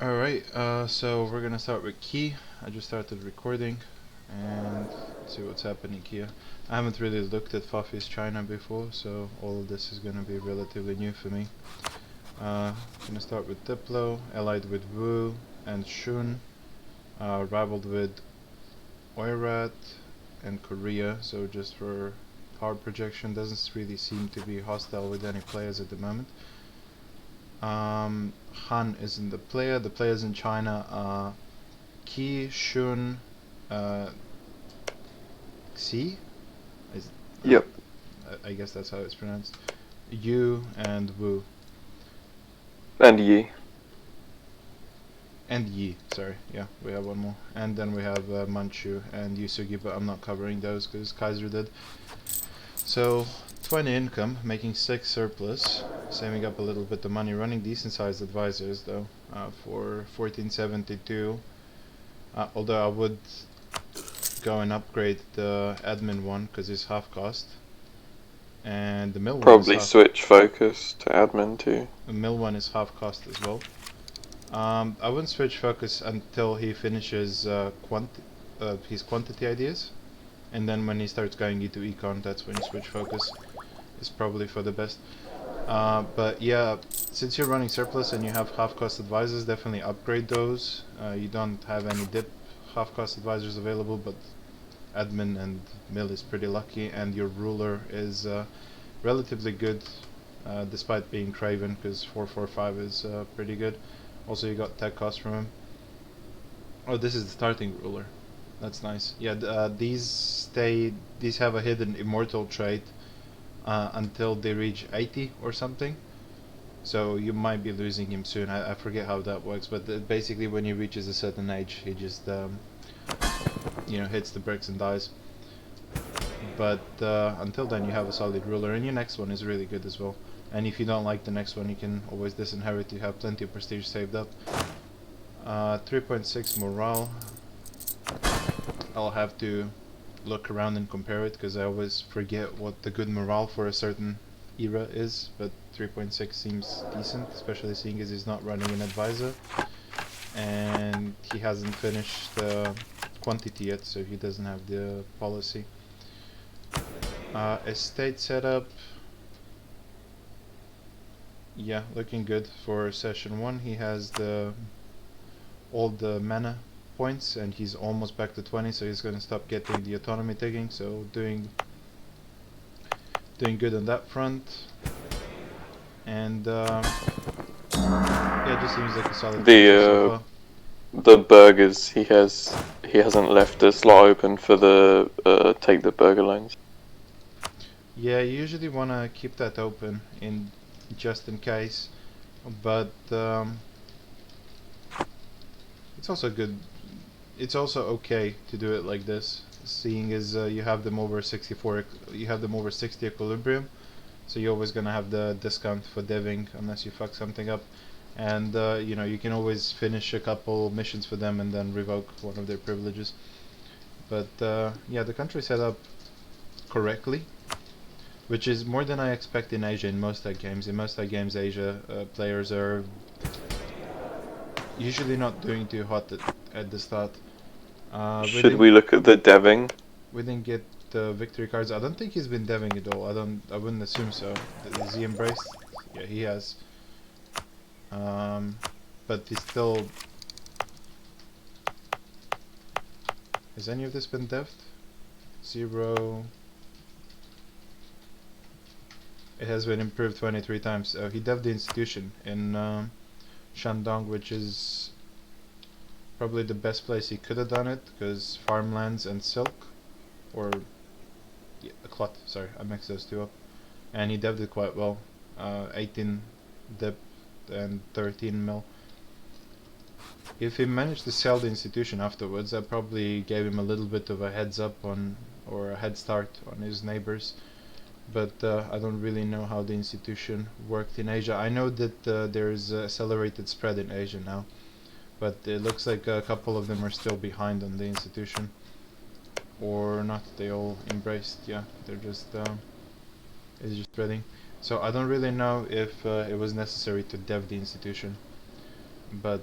Alright, so we're gonna start with key. I just started recording and see what's happening here. I haven't really looked at Fafi's China before, so all of this is gonna be relatively new for me. Gonna start with Diplo, allied with Wu and Shun, rivaled with Oirat and Korea, so just for power projection, doesn't really seem to be hostile with any players at the moment. Han isn't the player. The players in China are Qi, Shun, uh, Xi. Is, Yep. I guess that's how it's pronounced. Yu and Wu. And Yi. And Yi, sorry. Yeah, we have one more. And then we have Manchu and Yusugi, but I'm not covering those because Kaiser did. So, 20 income, making 6 surplus, saving up a little bit of money, running decent sized advisors though, for 1472. Although I would go and upgrade the admin one because it's half cost. And the mill one is Probably half. switch focus to admin too. The mill one is half cost as well. I wouldn't switch focus until he finishes his quantity ideas, and then when he starts going into econ, that's when you switch focus. It's probably for the best. But yeah, since you're running surplus and you have half cost advisors, definitely upgrade those. You don't have any dip half cost advisors available, but admin and mill is pretty lucky, and your ruler is relatively good despite being craven, because 445 is pretty good. Also, you got tech cost from him. Oh, this is the starting ruler. That's nice. Yeah, these have a hidden immortal trait until they reach 80 or something. So you might be losing him soon. I forget how that works, but basically when he reaches a certain age, he just hits the bricks and dies. But until then, you have a solid ruler, and your next one is really good as well. And if you don't like the next one, you can always disinherit. You have plenty of prestige saved up. 3.6 morale. I'll have to look around and compare it because I always forget what the good morale for a certain era is, but 3.6 seems decent, especially seeing as he's not running an advisor and he hasn't finished the quantity yet, so he doesn't have the policy. Estate setup, yeah, looking good for session 1. He has all the mana points and he's almost back to 20, so he's gonna stop getting the autonomy tagging, so doing good on that front. And yeah, it just seems like a solid country so far. The burgers he hasn't left a slot open for the take the burger loans. Yeah, you usually wanna keep that open just in case, but it's also good. It's also okay to do it like this, seeing as you have them over 64. You have them over 60 equilibrium, so you're always gonna have the discount for deving unless you fuck something up. And you can always finish a couple missions for them and then revoke one of their privileges. But yeah, the country set up correctly, which is more than I expect in Asia. In most games, Asia players are usually not doing too hot at the start. Should we look at the deving? We didn't get the victory cards. I don't think he's been deving at all. I wouldn't assume so. Is he embraced? Yeah, he has. But he's still. Has any of this been deved? 0. It has been improved 23 times. He deved the institution in Shandong, which is probably the best place he could have done it, because farmlands and silk, or yeah, a clot. Sorry, I mixed those two up. And he devved it quite well. 18 dip and 13 mil. If he managed to sell the institution afterwards, that probably gave him a little bit of a heads up on, or a head start on his neighbors. But I don't really know how the institution worked in Asia. I know that there's accelerated spread in Asia now, but it looks like a couple of them are still behind on the institution. Or not, they all embraced, yeah, they're just, it's just spreading. So I don't really know if it was necessary to dev the institution. but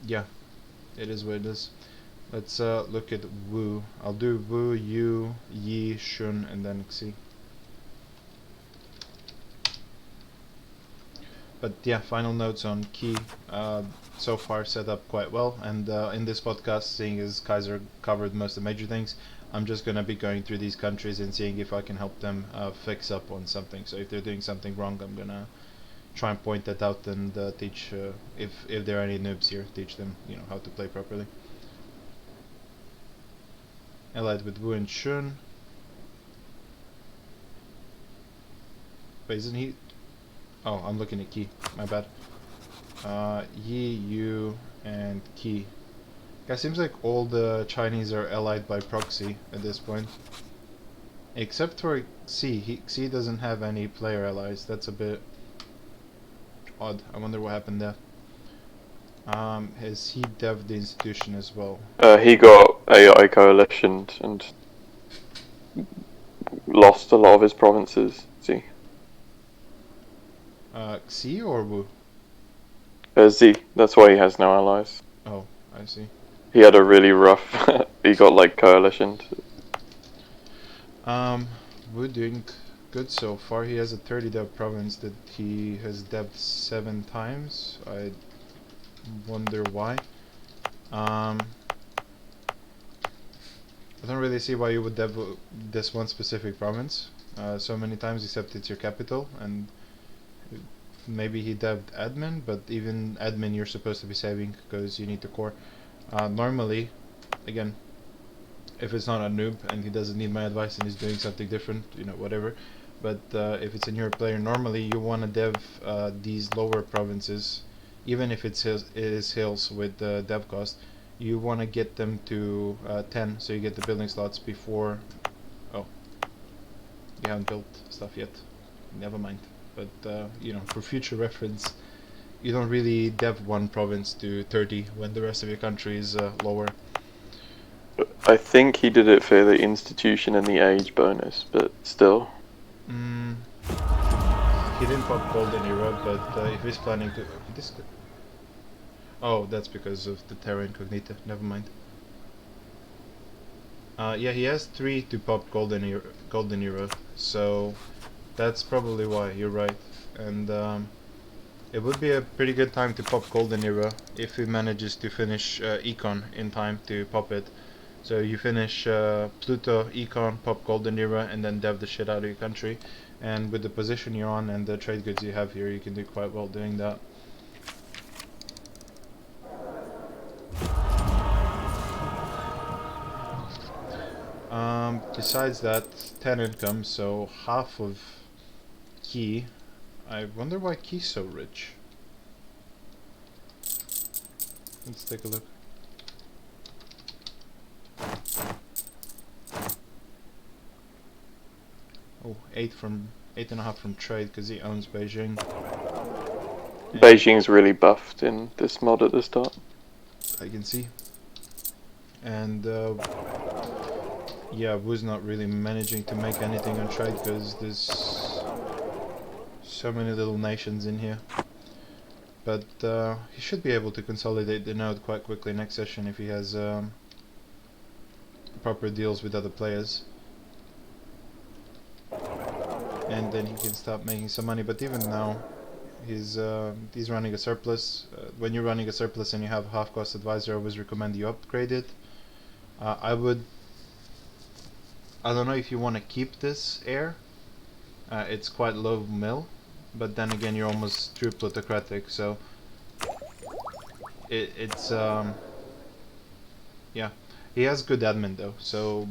yeah, it is what it is. Let's look at Wu. I'll do Wu, Yu, Yi, Shun, and then Xi. But yeah, final notes on Qi. So far set up quite well, and in this podcast, seeing as Kaiser covered most of the major things, I'm just gonna be going through these countries and seeing if I can help them fix up on something. So if they're doing something wrong, I'm gonna try and point that out and teach, if there are any noobs here, teach them, how to play properly. Allied with Wu and Shun. Wait, isn't he? Oh, I'm looking at Qi. My bad. Yi, Yu, and Qi. Yeah, seems like all the Chinese are allied by proxy at this point. Except for Xi. Xi doesn't have any player allies. That's a bit odd. I wonder what happened there. Has he devved the institution as well? He got AI coalition and lost a lot of his provinces. See, Xi or Wu? Z. That's why he has no allies. Oh, I see. He had a really rough. He got like coalitioned. Wu doing good so far. He has a 30 dev province that he has devved 7 times. I wonder why. I don't really see why you would dev this one specific province so many times, except it's your capital, and maybe he devved admin, but even admin you're supposed to be saving because you need the core. Normally, again, if it's not a noob and he doesn't need my advice and he's doing something different, whatever. But if it's a newer player, normally you want to dev these lower provinces, even if it is hills with dev cost. You want to get them to 10, so you get the building slots before. Oh, you haven't built stuff yet. Never mind. But for future reference, you don't really dev one province to 30 when the rest of your country is lower. I think he did it for the institution and the age bonus, but still. He didn't pop golden era, but if he's planning to this. Oh, that's because of the Terra Incognita. Never mind. Yeah, he has 3 to pop golden era, so that's probably why. You're right, and it would be a pretty good time to pop golden era if he manages to finish econ in time to pop it. So you finish Pluto, econ, pop golden era, and then dev the shit out of your country. And with the position you're on and the trade goods you have here, you can do quite well doing that. Besides that, 10 income, so half of Qi. I wonder why Qi's so rich. Let's take a look. Oh, 8.5 from trade because he owns Beijing. Beijing's really buffed in this mod at the start. I can see. And yeah, Wu's not really managing to make anything on trade because there's so many little nations in here. But he should be able to consolidate the node quite quickly next session if he has proper deals with other players. And then he can start making some money. But even now, he's running a surplus. When you're running a surplus and you have a half-cost advisor, I always recommend you upgrade it. I don't know if you want to keep this heir. It's quite low mill, but then again you're almost true plutocratic, so it's yeah. He has good admin though, so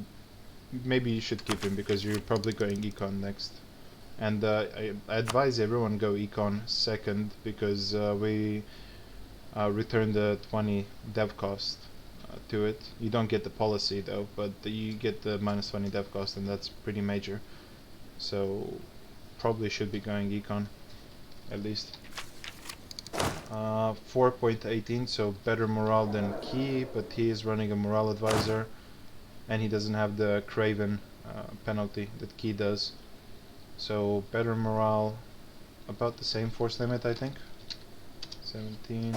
maybe you should keep him because you're probably going econ next. And I advise everyone go econ second because we return the 20 dev cost to it. You don't get the policy though, but you get the minus 20 dev cost, and that's pretty major. So probably should be going econ at least. 4.18, so better morale than Qi, but he is running a morale advisor and he doesn't have the Craven penalty that Qi does. So better morale, about the same force limit I think. 17.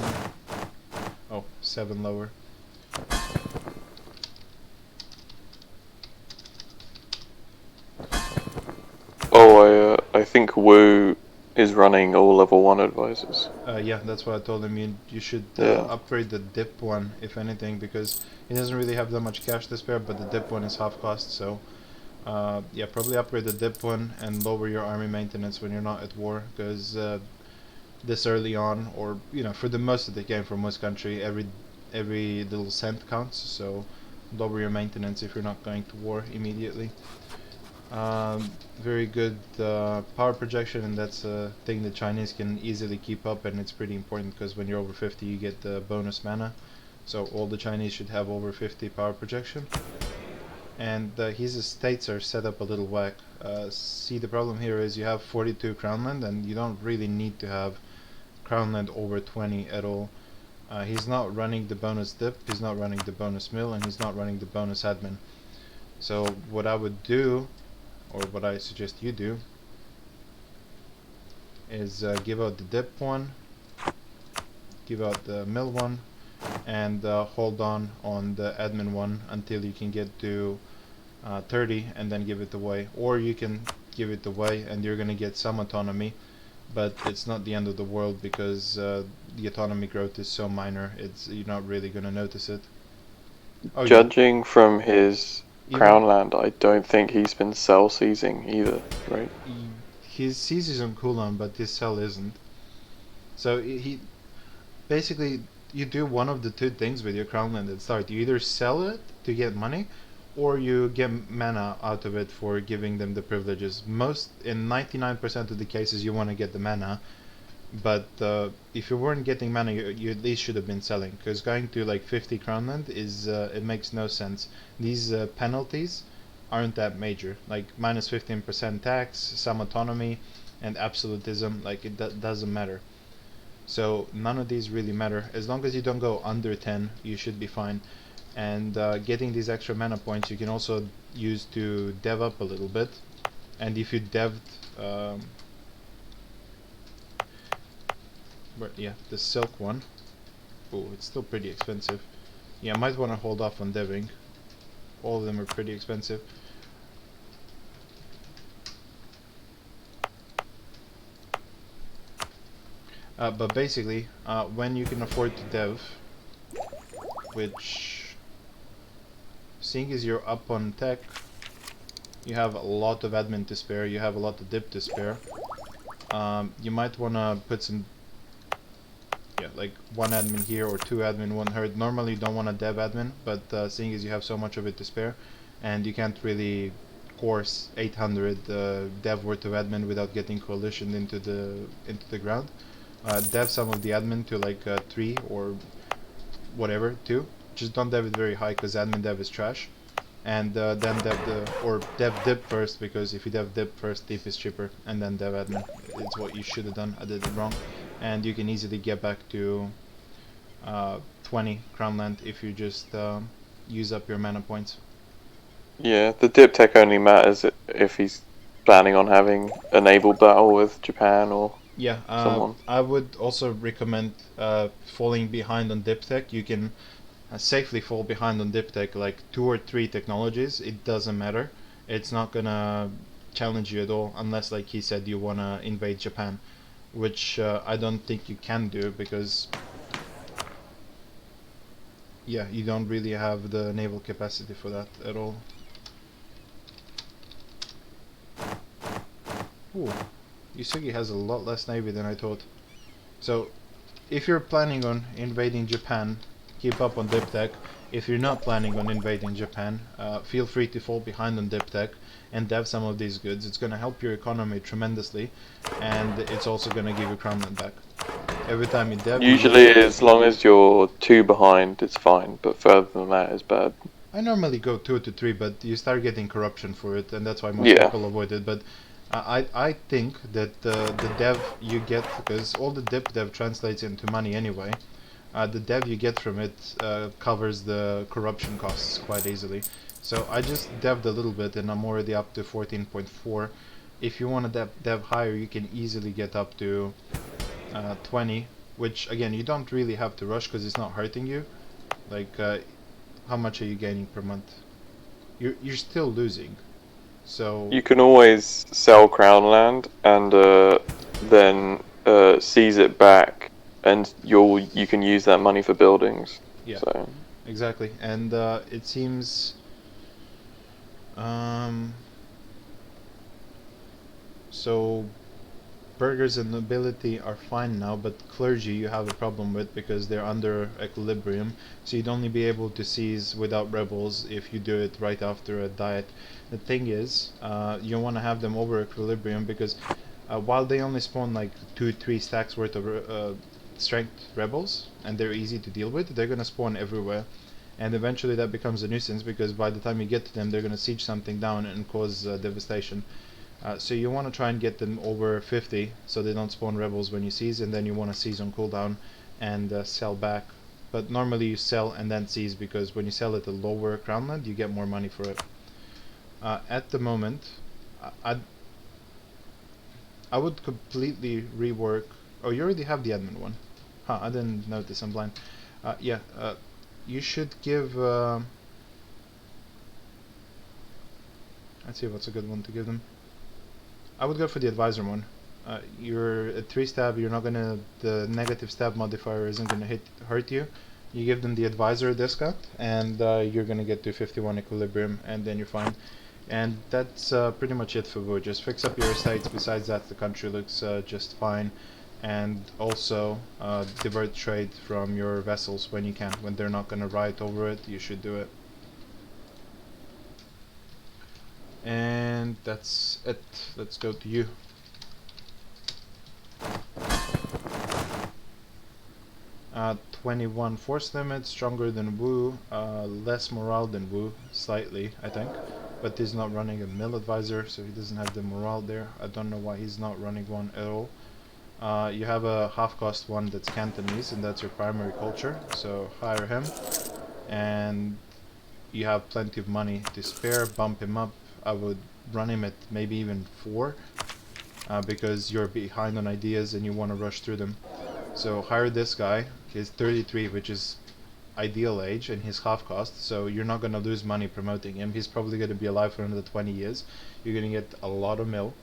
Oh, 7 lower. Oh, I think Wu is running all level 1 advisors. Yeah, that's what I told him. You should Yeah. upgrade the dip one, if anything, because he doesn't really have that much cash to spare, but the dip one is half cost, so yeah, probably upgrade the dip one and lower your army maintenance when you're not at war, because this early on, or you know, for the most of the game, for most country, every little cent counts, so lower your maintenance if you're not going to war immediately. Very good power projection, and that's a thing the Chinese can easily keep up, and it's pretty important because when you're over 50 you get the bonus mana, so all the Chinese should have over 50 power projection. And his estates are set up a little whack. See, the problem here is you have 42 crown land, and you don't really need to have crown land over 20 at all. He's not running the bonus dip, he's not running the bonus mill, and he's not running the bonus admin. So what I would do, or what I suggest you do, is give out the dip one, give out the mill one, and hold on the admin one until you can get to 30 and then give it away. Or you can give it away and you're gonna get some autonomy, but it's not the end of the world because the autonomy growth is so minor, you're not really gonna notice it. Oh, Judging from his even crown land, I don't think he's been cell seizing either, right? his seize is on cooldown, but his cell isn't. So he basically, you do one of the two things with your crown land at the start. You either sell it to get money, or you get mana out of it for giving them the privileges. In 99% of the cases, you want to get the mana, but if you weren't getting mana, you at least should have been selling, because going to like 50 crown land is it makes no sense. These penalties aren't that major, like minus 15% tax, some autonomy, and absolutism. Like it doesn't matter. So none of these really matter. As long as you don't go under 10, you should be fine. And getting these extra mana points you can also use to dev up a little bit. And if you deved yeah, the silk one. Oh, it's still pretty expensive. Yeah, I might want to hold off on deving. All of them are pretty expensive. But basically, when you can afford to dev, which, seeing as you're up on tech, you have a lot of admin to spare, you have a lot of dip to spare, you might want to put some, yeah, like one admin here or two admin, one herd. Normally you don't want a dev admin, but seeing as you have so much of it to spare, and you can't really course 800 dev worth of admin without getting coalitioned into the ground, dev some of the admin to like 3 or whatever, 2. Just don't dev it very high because admin dev is trash. And then dev dip first, because if you dev dip first, dip is cheaper, and then dev admin. It's what you should have done. I did it wrong. And you can easily get back to 20 crown land if you just use up your mana points. Yeah, the dip tech only matters if he's planning on having a naval battle with Japan or someone. I would also recommend falling behind on dip tech. You can safely fall behind on dip tech, like 2 or 3 technologies. It doesn't matter. It's not gonna challenge you at all, unless, like he said, you wanna invade Japan, which I don't think you can do, because yeah, you don't really have the naval capacity for that at all. Ooh, Yusugi has a lot less navy than I thought. So if you're planning on invading Japan, keep up on dip tech. If you're not planning on invading Japan, feel free to fall behind on dip tech and dev some of these goods. It's going to help your economy tremendously, and it's also going to give you crown land back. Every time you dev, Usually, as long as you're 2 behind, it's fine, but further than that is bad. I normally go 2 to 3, but you start getting corruption for it, and that's why most people avoid it. But I think that the dev you get, because all the dip dev translates into money anyway, the dev you get from it covers the corruption costs quite easily. So I just deved a little bit, and I'm already up to 14.4. If you want to dev higher, you can easily get up to 20 which again you don't really have to rush because it's not hurting you. Like, how much are you gaining per month? You're still losing, so You can always sell crown land and then seize it back, and you can use that money for buildings. yeah, So exactly. And it seems, um, so burghers and nobility are fine now, but clergy you have a problem with because they're under equilibrium. So you'd only be able to seize without rebels if you do it right after a diet. The thing is, you want to have them over equilibrium because while they only spawn like 2-3 stacks worth of strength rebels and they're easy to deal with, they're gonna spawn everywhere. And eventually that becomes a nuisance because by the time you get to them, they're gonna siege something down and cause devastation. So you want to try and get them over 50 so they don't spawn rebels when you seize, and then you want to seize on cooldown and sell back. But normally you sell and then seize because when you sell at a lower crown land you get more money for it. At the moment, I, I'd, I would completely rework. Oh, you already have the admin one. Huh, I didn't notice, I'm blind. Yeah, you should give... let's see what's a good one to give them. I would go for the advisor one. You're at 3 stab, you're not gonna, the negative stab modifier isn't gonna hurt you. You give them the advisor discount and you're gonna get to 51 equilibrium and then you're fine. And that's pretty much it for Wu. Just fix up your estates. Besides that, the country looks just fine. And also divert trade from your vessels when you can. When they're not gonna riot over it, you should do it. And that's it. Let's go to you. 21 force limit, stronger than Wu, less morale than Wu, slightly, I think. But he's not running a mill advisor, so he doesn't have the morale there. I don't know why he's not running one at all. You have a half-cost one that's Cantonese, and that's your primary culture, so hire him. And you have plenty of money to spare, bump him up. I would run him at maybe even 4, because you're behind on ideas and you want to rush through them. So hire this guy. He's 33, which is ideal age, and he's half cost, so you're not going to lose money promoting him. He's probably going to be alive for another 20 years. You're going to get a lot of mill.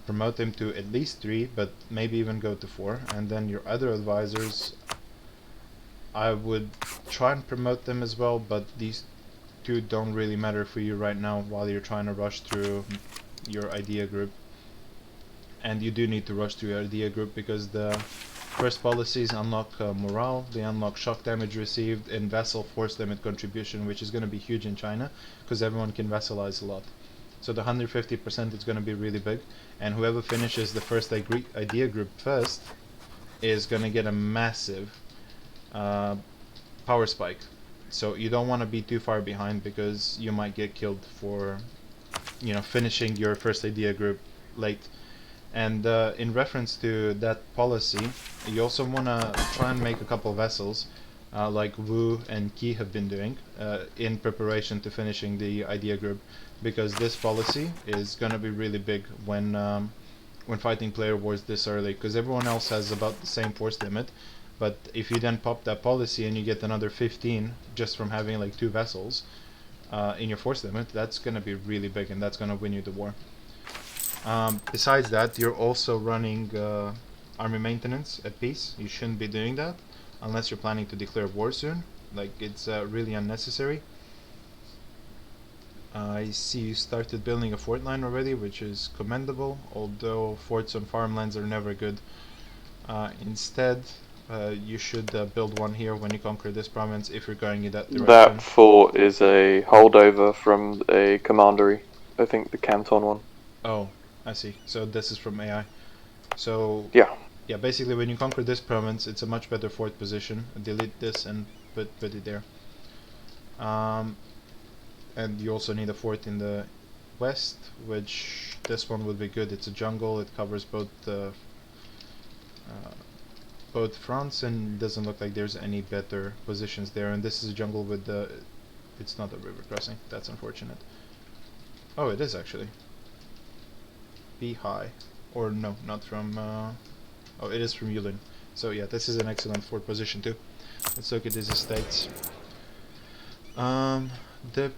Promote him to at least 3, but maybe even go to 4. And then your other advisors, I would try and promote them as well, but these 2 don't really matter for you right now while you're trying to rush through your idea group. And you do need to rush through your idea group because the first policies unlock morale, they unlock shock damage received, and vessel force limit contribution, which is going to be huge in China because everyone can vassalize a lot. So the 150% is going to be really big, and whoever finishes the first idea group first is going to get a massive power spike. So you don't want to be too far behind because you might get killed for, you know, finishing your first idea group late. And in reference to that policy, you also want to try and make a couple vessels, like Wu and Qi have been doing, in preparation to finishing the idea group, because this policy is going to be really big when fighting player wars this early, because everyone else has about the same force limit. But if you then pop that policy and you get another 15 just from having like 2 vessels in your force limit, that's going to be really big, and that's going to win you the war. Besides that, you're also running army maintenance at peace. You shouldn't be doing that unless you're planning to declare war soon. Like, it's really unnecessary. I see you started building a fort line already, which is commendable, although forts on farmlands are never good. Instead, you should build one here when you conquer this province if you're going in that direction. that fort is a holdover from a commandery. I think the Canton one. Oh, I see. So this is from AI. So yeah, basically when you conquer this province, it's a much better fort position. Delete this and put it there. And you also need a fort in the west, which this one would be good. It's a jungle. It covers both fronts, and it doesn't look like there's any better positions there. And this is a jungle with the... It's not a river crossing. That's unfortunate. Oh, it is actually. Be high. Or no, not from... oh, it is from Yulin. So yeah, this is an excellent fort position too. Let's look at his estates. Dip,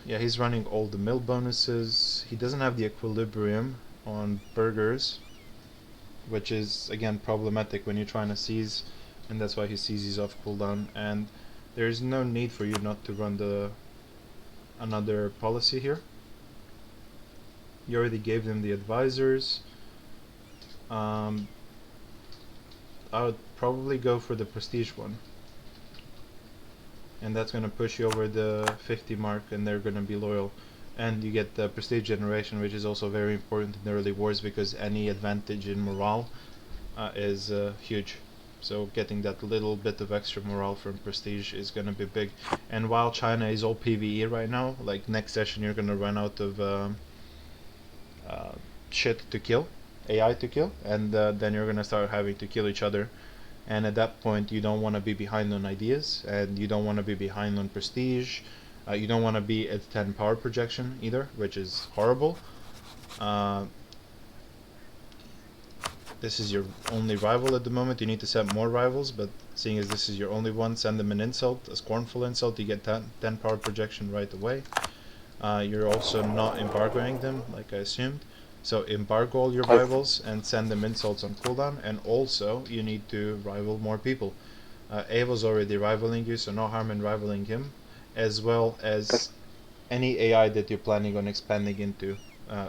yeah, he's running all the mill bonuses. He doesn't have the equilibrium on burgers, which is again problematic when you're trying to seize, and that's why he seizes off cooldown. And there's no need for you not to run the another policy here. You already gave them the advisors. I would probably go for the prestige one, and that's going to push you over the 50 mark, and they're going to be loyal. And you get the prestige generation, which is also very important in the early wars, because any advantage in morale is huge. So getting that little bit of extra morale from prestige is going to be big. And while China is all PvE right now, like next session you're going to run out of shit to kill, AI to kill, and then you're going to start having to kill each other. And at that point you don't want to be behind on ideas, and you don't want to be behind on prestige. You don't want to be at 10 power projection either, which is horrible. This is your only rival at the moment. You need to set more rivals, but seeing as this is your only one, send them an insult, a scornful insult. You get 10 power projection right away. You're also not embargoing them, like I assumed. So embargo all your rivals and send them insults on cooldown. And also, you need to rival more people. Ava's already rivaling you, so no harm in rivaling him, as well as any AI that you're planning on expanding into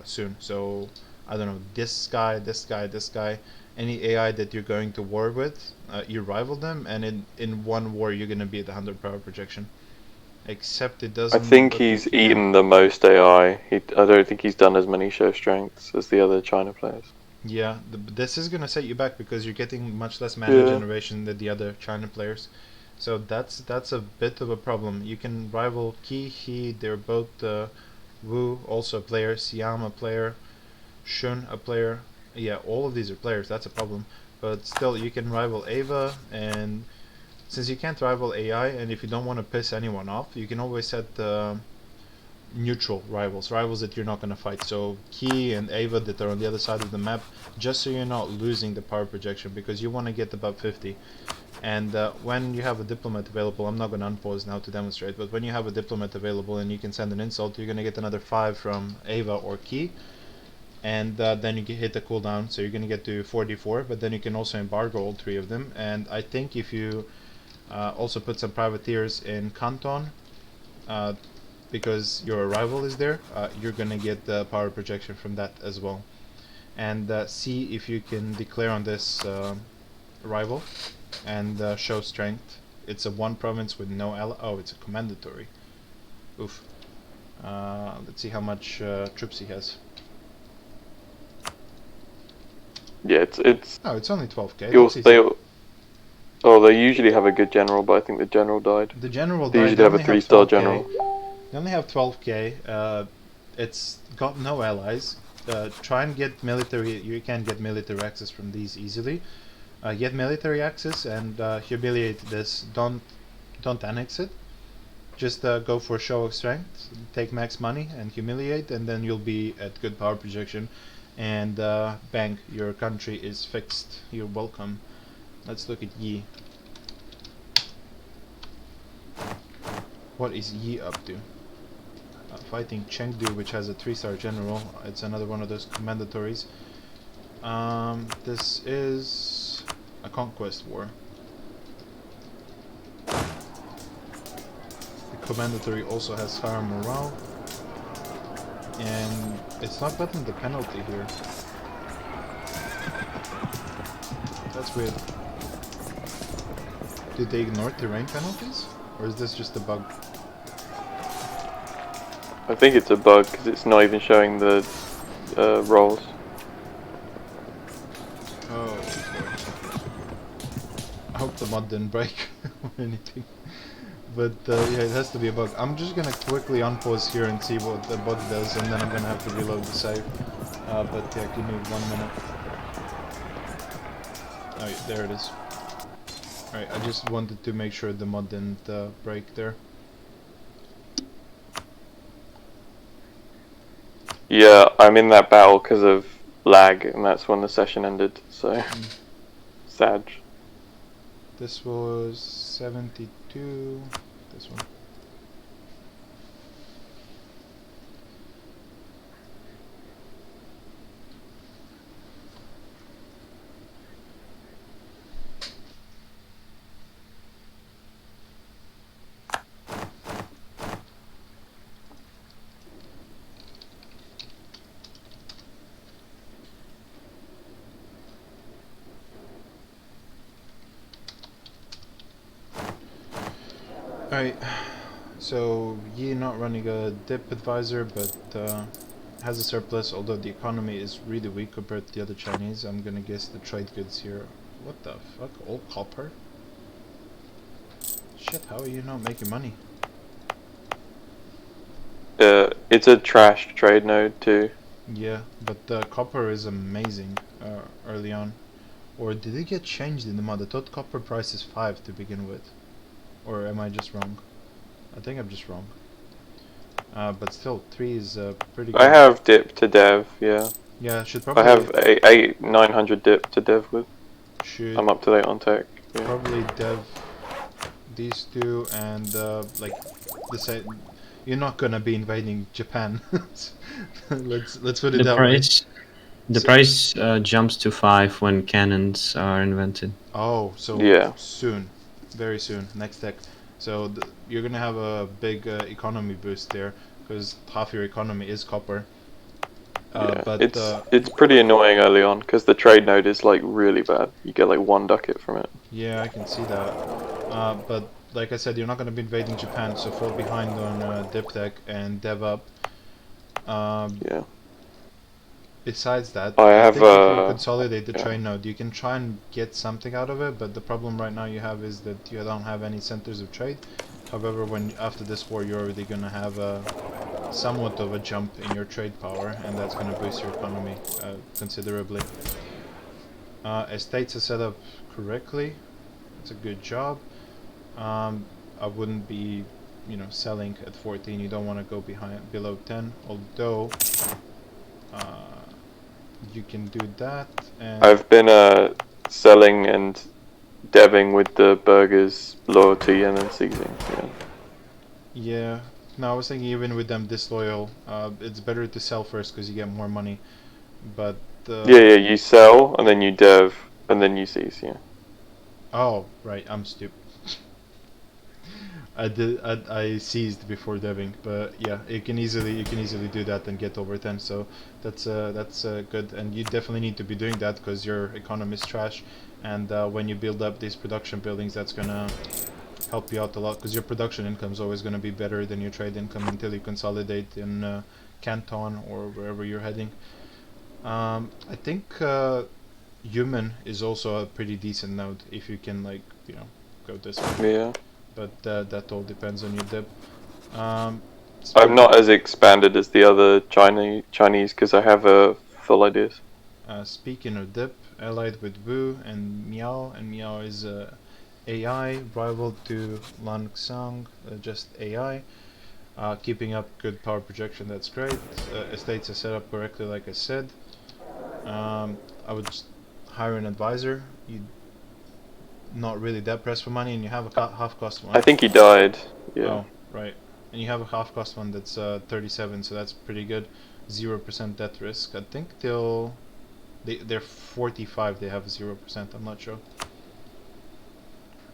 soon. So I don't know, this guy, this guy, this guy, any AI that you're going to war with, you rival them, and in one war you're going to be at 100 power projection. Except it doesn't. I think he's eaten the most AI. I don't think he's done as many show strengths as the other China players. Yeah, this is going to set you back because you're getting much less mana generation than the other China players. So that's a bit of a problem. You can rival Qi, He, they're both Wu, also a player, Siam a player, Shun a player. Yeah, all of these are players, that's a problem. But still, you can rival Ava, and since you can't rival AI, and if you don't want to piss anyone off, you can always set neutral rivals that you're not going to fight. So Qi and Ava that are on the other side of the map, just so you're not losing the power projection, because you want to get above 50. And when you have a diplomat available, I'm not going to unpause now to demonstrate, but when you have a diplomat available and you can send an insult, you're going to get another 5 from Ava or Qi, and then you can hit the cooldown, so you're going to get to 44, but then you can also embargo all 3 of them. And I think if you also put some privateers in Canton, because your rival is there, you're going to get the power projection from that as well. And see if you can declare on this rival and show strength. It's a 1 province with no ally. Oh, it's a commendatory. Oof. Let's see how much troops he has. Yeah, it's. Oh, it's only 12k. They usually have a good general, but I think the general died. The general they died. usually have a 3-star general. They only have 12k. It's got no allies. Try and get military. You can get military access from these easily. Get military access and humiliate this. Don't annex it. Just go for show of strength. Take max money and humiliate, and then you'll be at good power projection. And bang, your country is fixed. You're welcome. Let's look at Yi. What is Yi up to? Fighting Chengdu, which has a 3-star general. It's another one of those commendatories. This is a conquest war. The commendatory also has higher morale, and it's not gotten the penalty here. That's weird. Did they ignore terrain penalties? Or is this just a bug? I think it's a bug because it's not even showing the rolls. Oh, boy. I hope the mod didn't break or anything. But yeah, it has to be a bug. I'm just gonna quickly unpause here and see what the bug does, and then I'm gonna have to reload the save. But yeah, give me 1 minute. Oh, yeah, there it is. Alright, I just wanted to make sure the mod didn't break there. Yeah, I'm in that battle because of lag, and that's when the session ended, so... Sad. This was 72. This one. Alright, so Yi not running a dip advisor, but has a surplus, although the economy is really weak compared to the other Chinese. I'm gonna guess the trade goods here. What the fuck? All copper? Shit, how are you not making money? It's a trash trade node too. Yeah, but the copper is amazing early on. Or did it get changed in the mod? I thought copper price is 5 to begin with. Or am I just wrong? I think I'm just wrong. But still, 3 is pretty good. I have dip to dev, yeah. Yeah, should I probably... have a 900 dip to dev with. Should I'm up to date on tech. Yeah. probably dev these two and like decide... You're not gonna be invading Japan. let's put it that way. The price jumps to 5 when cannons are invented. Oh, so Yeah. soon, very soon, next tech. So you're gonna have a big economy boost there, because half your economy is copper. Yeah. But it's pretty annoying early on because the trade node is like really bad. You get like 1 ducat from it. yeah, I can see that. But like I said, you're not gonna be invading Japan, so fall behind on dip tech and dev up. Yeah. Besides that, I I have, think if you consolidate the yeah. train node, you can try and get something out of it, but the problem right now you have is that you don't have any centers of trade. However, when after this war, you're already gonna have a somewhat of a jump in your trade power, and that's gonna boost your economy considerably. Estates are set up correctly. It's a good job. I wouldn't be, selling at 14. You don't want to go below 10, although you can do that. And I've been selling and deving with the burgers loyalty and then seizing. Yeah. yeah, no, I was thinking even with them disloyal, it's better to sell first because you get more money. But Yeah, you sell and then you dev and then you seize. Yeah. oh, right, I'm stupid. I seized before deving, but yeah, you can easily do that and get over 10. So that's good, and you definitely need to be doing that because your economy is trash, and when you build up these production buildings, that's gonna help you out a lot because your production income is always gonna be better than your trade income until you consolidate in Canton or wherever you're heading. I think human is also a pretty decent node if you can go this way. Yeah. But that all depends on your dip. I'm not as expanded as the other Chinese because I have full ideas. Speaking of dip, allied with Wu and Miao is AI, rival to Langsang, just AI. Keeping up good power projection, that's great. Estates are set up correctly, like I said. I would just hire an advisor. You not really that pressed for money, and you have a half cost one. I think he died. Yeah. Oh, right. And you have a half cost one that's 37, so that's pretty good. 0% death risk. I think they're 45. They have 0%. I'm not sure.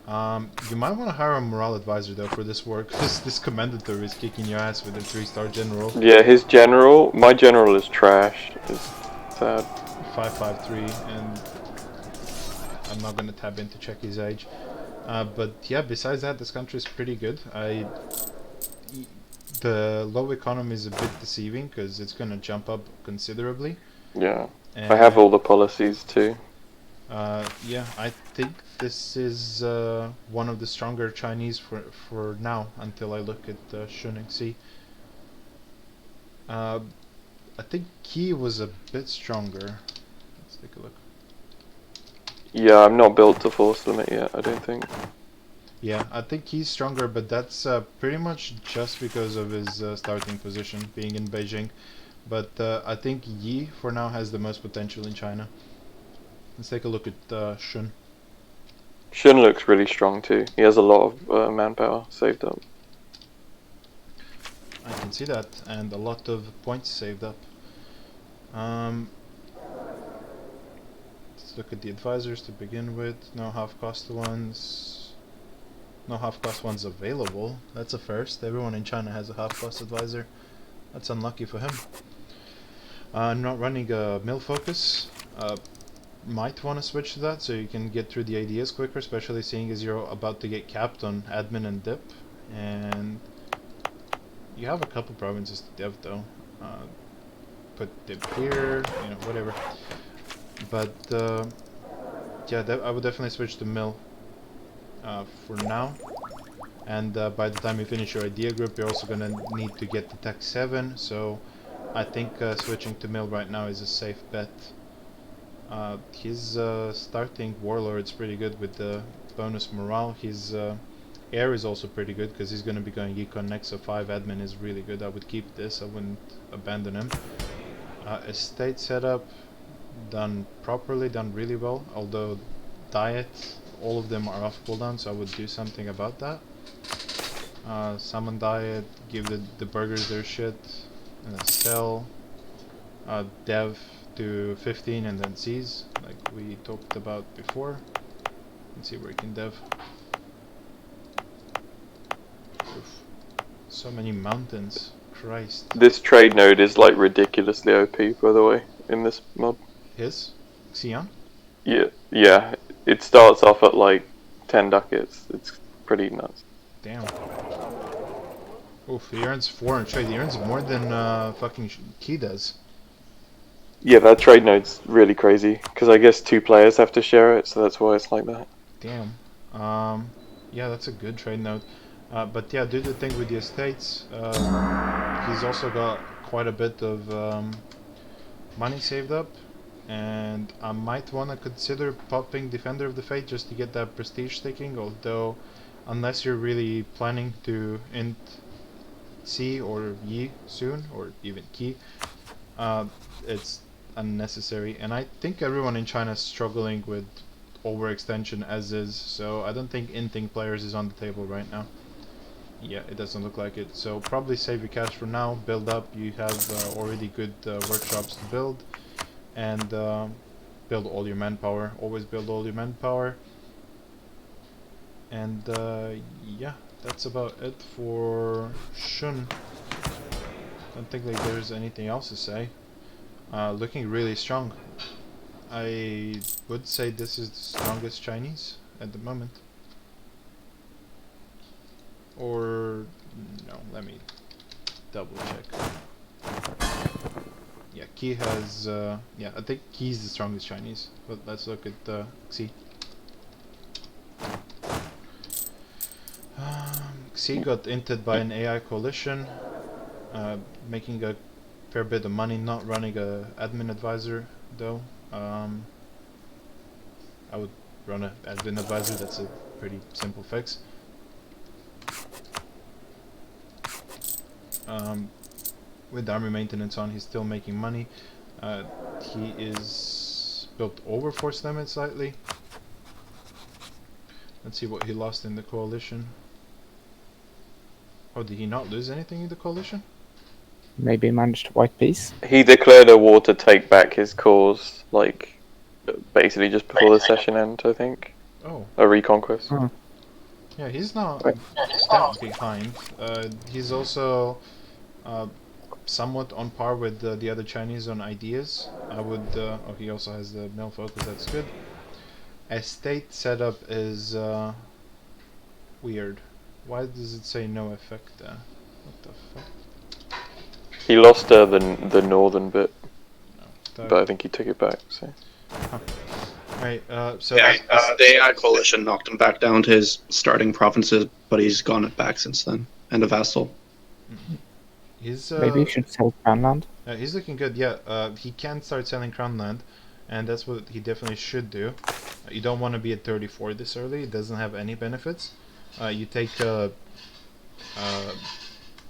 You might want to hire a morale advisor though for this work, because this commendator is kicking your ass with a 3-star general. Yeah, my general is trash. It's sad. 553, and I'm not gonna tab in to check his age. But yeah, besides that, this country is pretty good. The low economy is a bit deceiving because it's gonna jump up considerably. Yeah, And I have all the policies too. yeah, I think this is one of the stronger Chinese for now until I look at Shun and see. I think Qi was a bit stronger. Let's take a look. Yeah, I'm not built to force limit yet, I don't think. Yeah, I think he's stronger, but that's pretty much just because of his starting position being in Beijing. But I think Yi for now has the most potential in China. Let's take a look at Shun. Shun looks really strong too. He has a lot of manpower saved up. I can see that, and a lot of points saved up. Let's look at the advisors to begin with. No half-cost ones. No half-cost ones available. That's a first. Everyone in China has a half-cost advisor. That's unlucky for him. Not running a mill focus. Might want to switch to that so you can get through the ideas quicker, especially seeing as you're about to get capped on admin and dip. And you have a couple provinces to dev though. Put dip here, you know, whatever. But yeah, I would definitely switch to mill for now. And by the time you finish your idea group, you're also gonna need to get the tech 7. So I think switching to mill right now is a safe bet. His starting warlord's pretty good with the bonus morale. His air is also pretty good because he's going to be going econ next, so 5 admin is really good. I would keep this, I wouldn't abandon him. Estate setup, done properly, done really well, although diet, all of them are off cooldown, so I would do something about that. Summon diet, give the burgers their shit, and then sell. Dev to 15 and then seize, like we talked about before. Let's see where you can dev. Oof. So many mountains, Christ. This trade node is like ridiculously OP, by the way, in this mod. His? Xi'an? Yeah. It starts off at like 10 ducats. It's pretty nuts. Damn. Oof, he earns 4 in trade. He earns more than fucking Key does. Yeah, that trade node's really crazy, because I guess 2 players have to share it, so that's why it's like that. Damn. Yeah, that's a good trade node. But yeah, do the thing with the estates. He's also got quite a bit of money saved up, and I might want to consider popping Defender of the Faith just to get that prestige sticking, although unless you're really planning to int C or Yi soon, or even Qi, it's unnecessary. And I think everyone in China is struggling with overextension as is, so I don't think inting players is on the table right now. Yeah, it doesn't look like it, so probably save your cash for now, build up. You have already good workshops to build, and build all your manpower. Always build all your manpower. And yeah, that's about it for Shun. Don't think like there's anything else to say. Looking really strong. I would say this is the strongest Chinese at the moment. Or no, let me double check. Yeah, Qi has yeah, I think Qi is the strongest Chinese. But let's look at Xi. Xi got inted by an AI coalition, making a fair bit of money, not running a admin advisor though. I would run an admin advisor, that's a pretty simple fix. With army maintenance on, he's still making money. He is built over force limit slightly. Let's see what he lost in the coalition. Oh, did he not lose anything in the coalition? Maybe managed to wipe peace. He declared a war to take back his cause, like, basically just before the session end, I think. Oh. A reconquest. Oh. Yeah, he's not that behind. He's also somewhat on par with the other Chinese on ideas. I would. Oh, he also has the mill focus. That's good. Estate setup is weird. Why does it say no effect there? What the fuck? He lost the northern bit, No, but I think he took it back. So. huh. Right. So Yeah, the AI coalition knocked him back down to his starting provinces, but he's gone it back since then, and a vassal. he's Maybe you should sell Crown Land. he's looking good. Yeah. He can start selling crown land, and that's what he definitely should do. You don't want to be at 34 this early. It doesn't have any benefits. You take a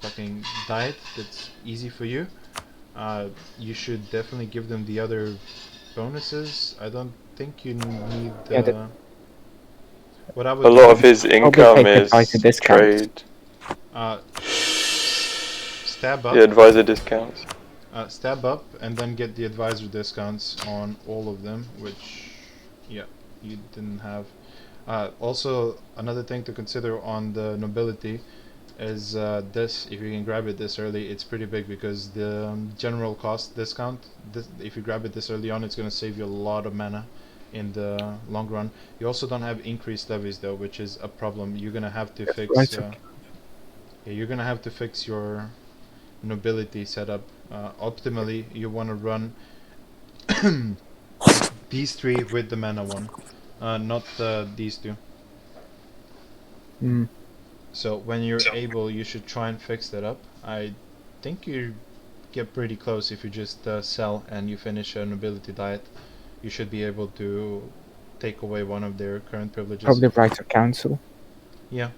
fucking diet that's easy for you. You should definitely give them the other bonuses. I don't think you need. Yeah, What I would A do lot of his income take is advice trade. what I would Probably do, take Income advice is to discount. trade. stab up, The advisor discounts. stab up, and then get the advisor discounts on all of them, which, yeah, you didn't have. Also, another thing to consider on the nobility is this. If you can grab it this early, it's pretty big because the general cost discount. If you grab it this early on, it's going to save you a lot of mana in the long run. You also don't have increased levies though, which is a problem. You're going to have to fix. right. Yeah, you're going to have to fix your nobility setup. Optimally, you want to run these three with the mana one, not these two. Mm. So when you're able, you should try and fix that up. I think you get pretty close if you just sell and you finish a nobility diet. You should be able to take away one of their current privileges. Probably right of council. Yeah.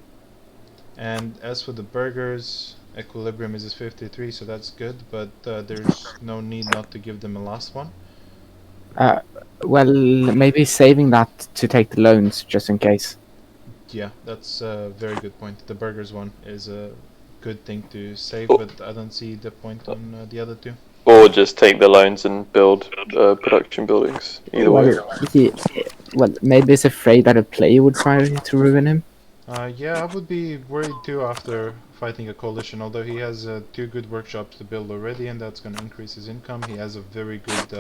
And as for the burgers, equilibrium is 53, so that's good, but there's no need not to give them a last one. Well, maybe saving that to take the loans just in case. Yeah, that's a very good point. The burgers one is a good thing to save, Oh. but I don't see the point on the other two. Or just take the loans and build production buildings. Either way. Well, maybe he's afraid that a player would try to ruin him. Yeah, I would be worried too after fighting a coalition, although he has 2 good workshops to build already, and that's going to increase his income. He has a very good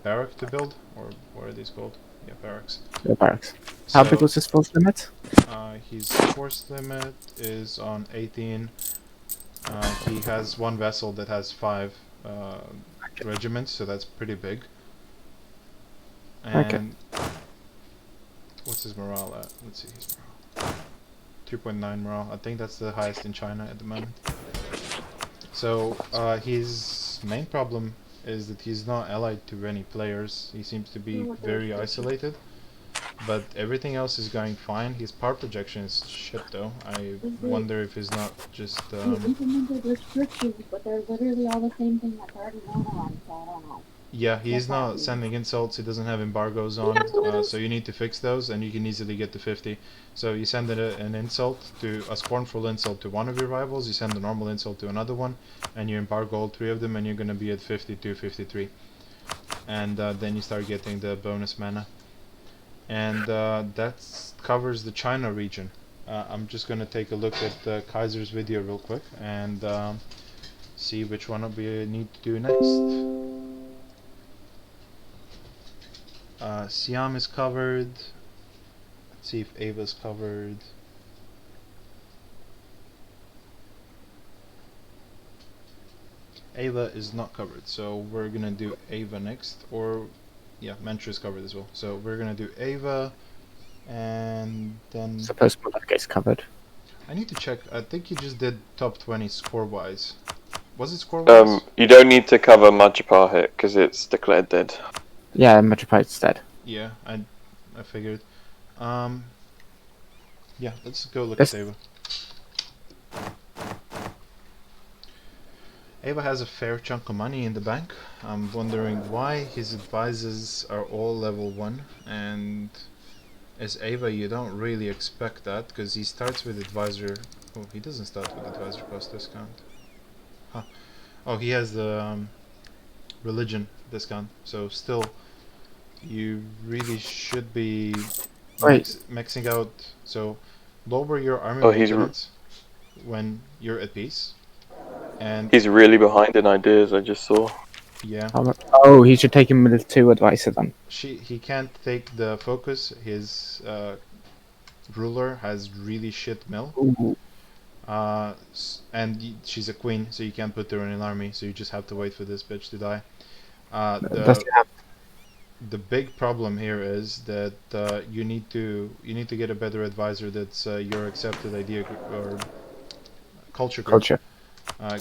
barrack to build, or what are these called? Yeah, barracks. The barracks. How So, big was his force limit? his force limit is on 18. He has 1 vessel that has 5 regiments, so that's pretty big. And what's his morale at? Let's see his morale. 2.9 morale. I think that's the highest in China at the moment. So his main problem is that he's not allied to any players. He seems to be very isolated. But everything else is going fine. His power projection is shit though. I wonder if he's not just They implemented restrictions, but they're literally all the same thing that's already going on, so I don't know. yeah, he's not sending insults, he doesn't have embargoes on, so you need to fix those and you can easily get to 50. So you send an insult, to a scornful insult to one of your rivals, you send a normal insult to another one, and you embargo all 3 of them and you're gonna be at 52, 53. And then you start getting the bonus mana. And that covers the China region. I'm just gonna take a look at Kaiser's video real quick and see which one we need to do next. Siam is covered. Let's see if Ava's covered. Ava is not covered, so we're gonna do Ava next. Or, yeah, Mantra is covered as well. So we're gonna do Ava, and then Suppose Malacca is covered. I need to check. I think you just did top 20 score-wise. Was it score-wise? You don't need to cover Majapahit hit because it's declared dead. Yeah, Metropolitan's dead. Yeah, I figured. Yeah, let's go look at Ava. Ava has a fair chunk of money in the bank. I'm wondering why his advisors are all level 1, and as Ava you don't really expect that because he starts with advisor. Oh, he doesn't start with advisor cost discount. Huh. Oh, he has the religion discount, so still you really should be maxing out. So lower your army maintenance when you're at peace. And he's really behind in ideas, I just saw. Yeah. Oh, he should take him with 2 advisor then. He can't take the focus. His ruler has really shit mill. And she's a queen, so you can't put her in an army, so you just have to wait for this bitch to die. The big problem here is that you need to get a better advisor that's your accepted idea or culture group.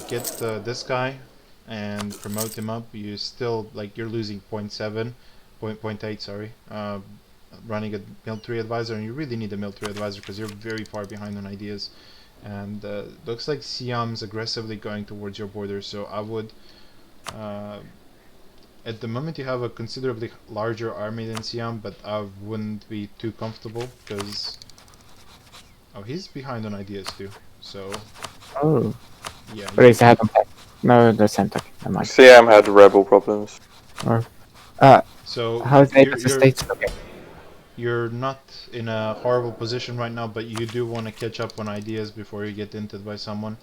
Get this guy and promote him up. You still you're losing 0.8, sorry, running a military advisor, and you really need a military advisor because you're very far behind on ideas. And looks like Siam's aggressively going towards your border, so I At the moment, you have a considerably larger army than Siam, but I wouldn't be too comfortable because. Oh, he's behind on ideas too. So Oh. yeah. Or is it No, the center. Never mind. Siam had rebel problems. Or, So how's you're, Ava's you're estates looking? you're not in a horrible position right now, but you do want to catch up on ideas before you get entered by someone.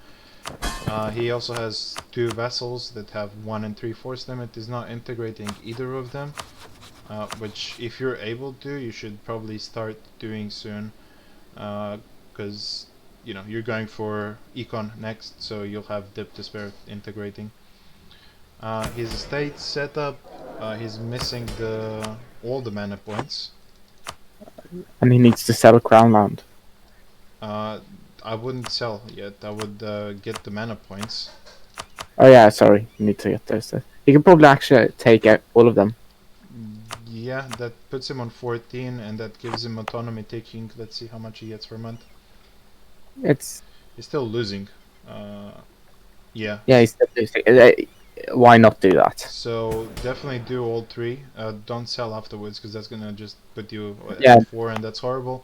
He also has 2 vassals that have 1 and 3/4 limit. Is not integrating either of them, which if you're able to, you should probably start doing soon, because you know you're going for econ next, so you'll have dip to spare integrating. His estate setup, he's missing all the mana points. And he needs to sell Crown Land. I wouldn't sell yet. I would get the mana points. Oh yeah, sorry. You need to get those. He can probably actually take out all of them. Yeah, that puts him on 14, and that gives him autonomy taking. Let's see how much he gets per month. It's He's still losing. Yeah. yeah. He's still losing. Why not do that? So definitely do all 3. Don't sell afterwards because that's gonna just put you Yeah. at 4, and that's horrible.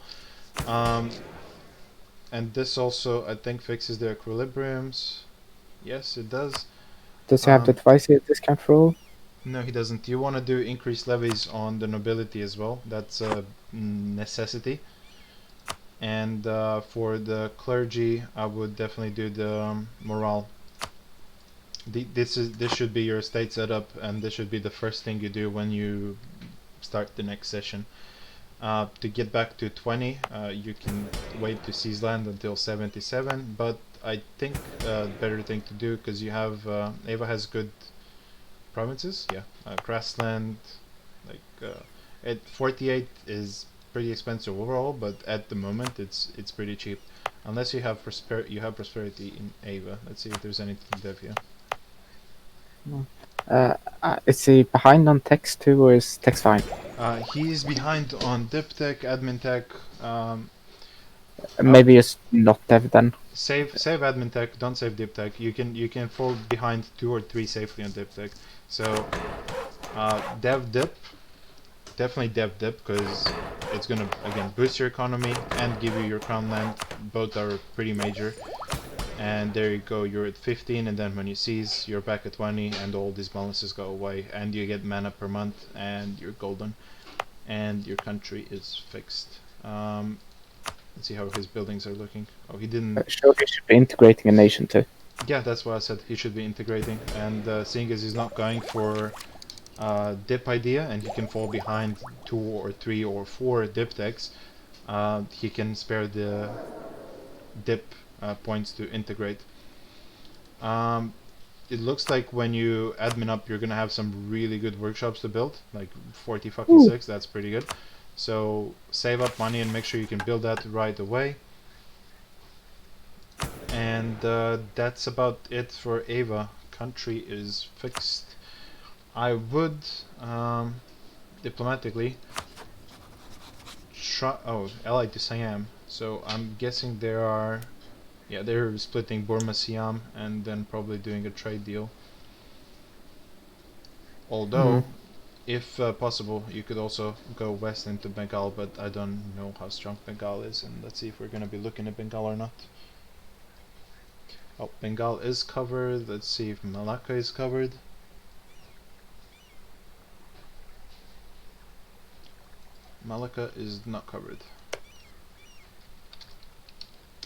And this also, I think, fixes their equilibriums. Yes, it does. Does he have the twice year discount for all? No, he doesn't. You want to do increased levies on the nobility as well. That's a necessity. And for the clergy, I would definitely do the morale. This should be your estate setup, and this should be the first thing you do when you start the next session. To get back to 20, you can wait to seize land until 77, but I think better thing to do, because you have Ava has good provinces, yeah, grassland, like at 48 is pretty expensive overall, but at the moment it's pretty cheap, unless you have prosperity in Ava. Let's see if there's anything dev here. Is he behind on text too, or is text fine? He's behind on dip tech, admin tech. Maybe it's not dev then. Save admin tech, don't save dip tech. You can fall behind 2 or 3 safely on dip tech. So dev dip, definitely dev dip, because it's gonna again boost your economy and give you your crown land. Both are pretty major. And there you go, you're at 15, and then when you seize, you're back at 20, and all these balances go away, and you get mana per month, and you're golden, and your country is fixed. Let's see how his buildings are looking. Oh, he didn't. Sure, he should be integrating a nation too. Yeah, that's why I said he should be integrating, and seeing as he's not going for dip idea, and he can fall behind 2 or 3 or 4 dip decks, he can spare the dip points to integrate. It looks like when you admin up, you're gonna have some really good workshops to build, like 40 fucking 6. That's pretty good. So save up money and make sure you can build that right away. And that's about it for Ava. Country is fixed. I would diplomatically try. Oh, allied to Siam. So I'm guessing there are. Yeah, they're splitting Burma, Siam, and then probably doing a trade deal. Although, if possible, you could also go west into Bengal, but I don't know how strong Bengal is, and let's see if we're going to be looking at Bengal or not. Oh, Bengal is covered. Let's see if Malacca is covered. Malacca is not covered.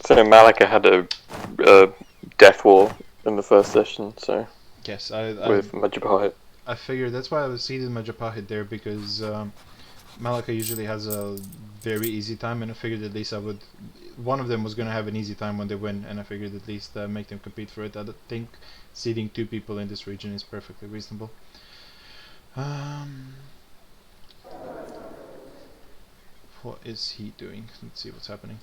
So Malacca had a death war in the first session, so Yes, with Majapahit. I figured that's why I was seeded Majapahit there, because Malacca usually has a very easy time, and I figured at least one of them was going to have an easy time when they win, and I figured at least make them compete for it. I think seeding 2 people in this region is perfectly reasonable. What is he doing? Let's see what's happening.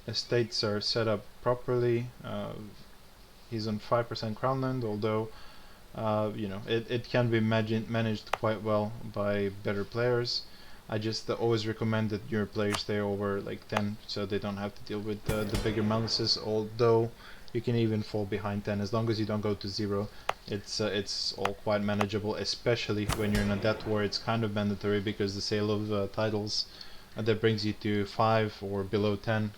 Estates are set up properly. He's on 5% crown land, although you know, it can be managed quite well by better players. I just always recommend that your players stay over like 10, so they don't have to deal with the bigger malices, although You can even fall behind 10 as long as you don't go to 0. It's all quite manageable, especially when you're in a debt war. It's kind of mandatory because the sale of titles that brings you to 5 or below 10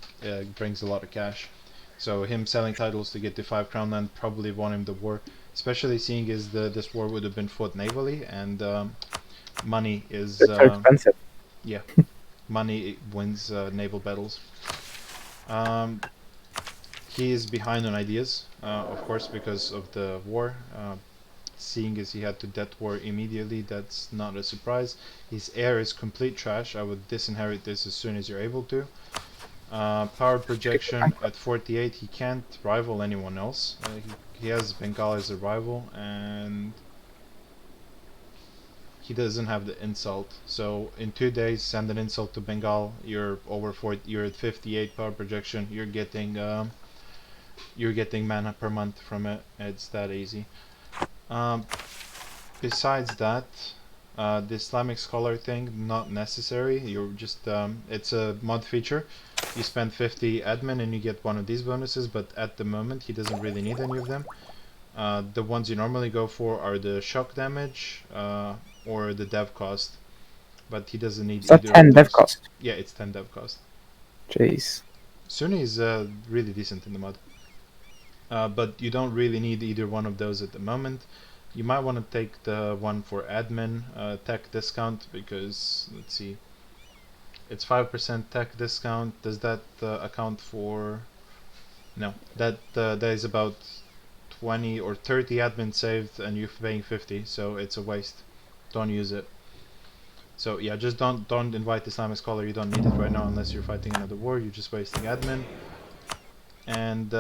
brings a lot of cash. So him selling titles to get to 5 crown land probably won him the war, especially seeing as this war would have been fought navally, and money is It's so expensive. yeah, money wins naval battles. He is behind on ideas, of course, because of the war. Seeing as he had to debt war immediately, that's not a surprise. His heir is complete trash. I would disinherit this as soon as you're able to. Power projection at 48, he can't rival anyone else. He has Bengal as a rival, and he doesn't have the insult. So in 2 days, send an insult to Bengal. You're over 40. You're at 58 power projection. You're getting mana per month from it. It's that easy. Besides that, the Islamic scholar thing, not necessary. You're just it's a mod feature. You spend 50 admin and you get one of these bonuses, but at the moment he doesn't really need any of them. The ones you normally go for are the shock damage or the dev cost, but he doesn't need Is that either 10 of dev those. cost? Yeah, it's 10 dev cost. Jeez. Sunni is really decent in the mod, but you don't really need either one of those at the moment. You might want to take the one for admin tech discount, because let's see, it's 5% tech discount. Does that account for? No, that is about 20 or 30 admin saved, and you're paying 50, so it's a waste. Don't use it. So yeah, just don't invite Islamic scholar. You don't need it right now unless you're fighting another war. You're just wasting admin. And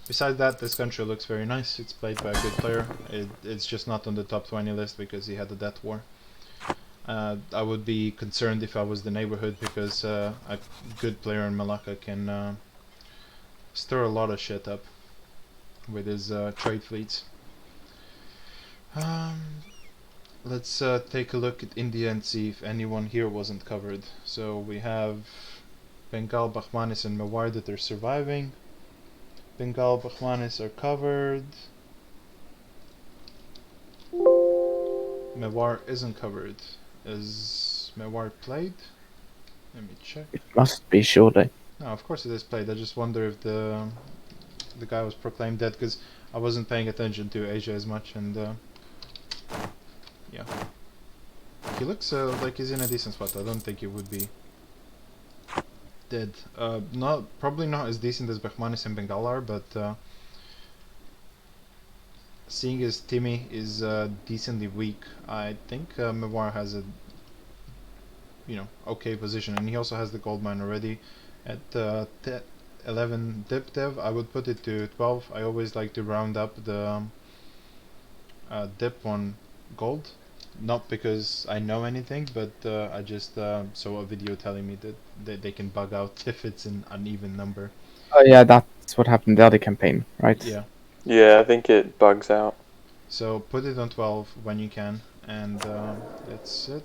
besides that, this country looks very nice. It's played by a good player. It's just not on the top 20 list because he had a death war. I would be concerned if I was the neighborhood, because a good player in Malacca can stir a lot of shit up with his trade fleets. Let's take a look at India and see if anyone here wasn't covered. So we have Bengal, Bakhmanis and Mewar that are surviving. Bengal, Bakhmanis are covered. Mewar isn't covered. Is Mewar played? Let me check. It must be, surely. No, of course it is played. I just wonder if the guy was proclaimed dead, because I wasn't paying attention to Asia as much, and yeah. He looks like he's in a decent spot. I don't think he would be dead. Probably not as decent as Bakhmanis and Bengal are, but seeing as Timmy is decently weak, I think Mewar has a okay position, and he also has the gold mine already at 11 dip dev. I would put it to 12. I always like to round up the dip on gold, not because I know anything, but I just saw a video telling me that they can bug out if it's an uneven number. Oh yeah, that's what happened the other campaign, right? Yeah. Yeah, I think it bugs out. So put it on 12 when you can, and that's it.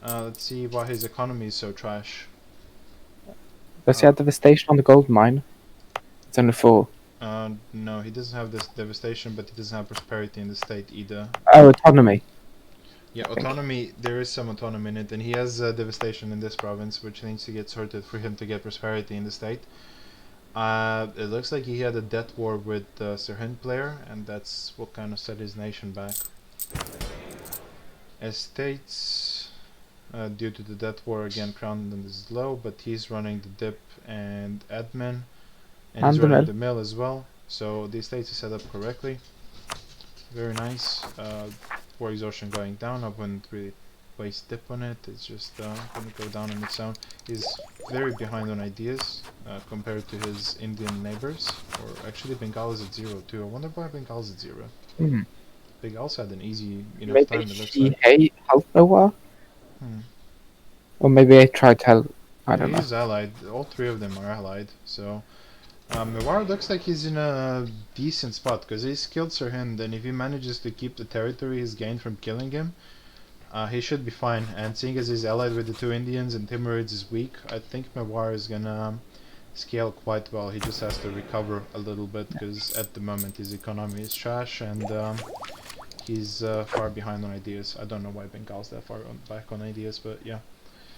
Let's see why his economy is so trash. Does he have devastation on the gold mine? It's only 4. No, he doesn't have this devastation, but he doesn't have prosperity in the state either. Oh, autonomy. Yeah, autonomy, there is some autonomy in it, and he has devastation in this province, which needs to get sorted for him to get prosperity in the state. It looks like he had a death war with the Sirhind player, and that's what kind of set his nation back. Estates, due to the death war again, crown is low, but he's running the dip and admin, and he's running the mill as well, so the estates is set up correctly. Very nice. War exhaustion going down. I wouldn't really waste dip on it. It's just gonna go down on its own. He's very behind on ideas compared to his Indian neighbors. Or actually, Bengal is at 0 too. I wonder why Bengal is at 0. Bengal's had an easy enough time. It looks like. Maybe he helped Mewar? Or maybe I tried to help. I don't know. He's allied. All 3 of them are allied. So Mewar looks like he's in a decent spot, because he's killed Sirhind, and if he manages to keep the territory he's gained from killing him, he should be fine. And seeing as he's allied with the 2 Indians and Timurids is weak, I think Mewar is gonna scale quite well. He just has to recover a little bit because at the moment his economy is trash and he's far behind on ideas. I don't know why Bengal's that far back on ideas, but yeah.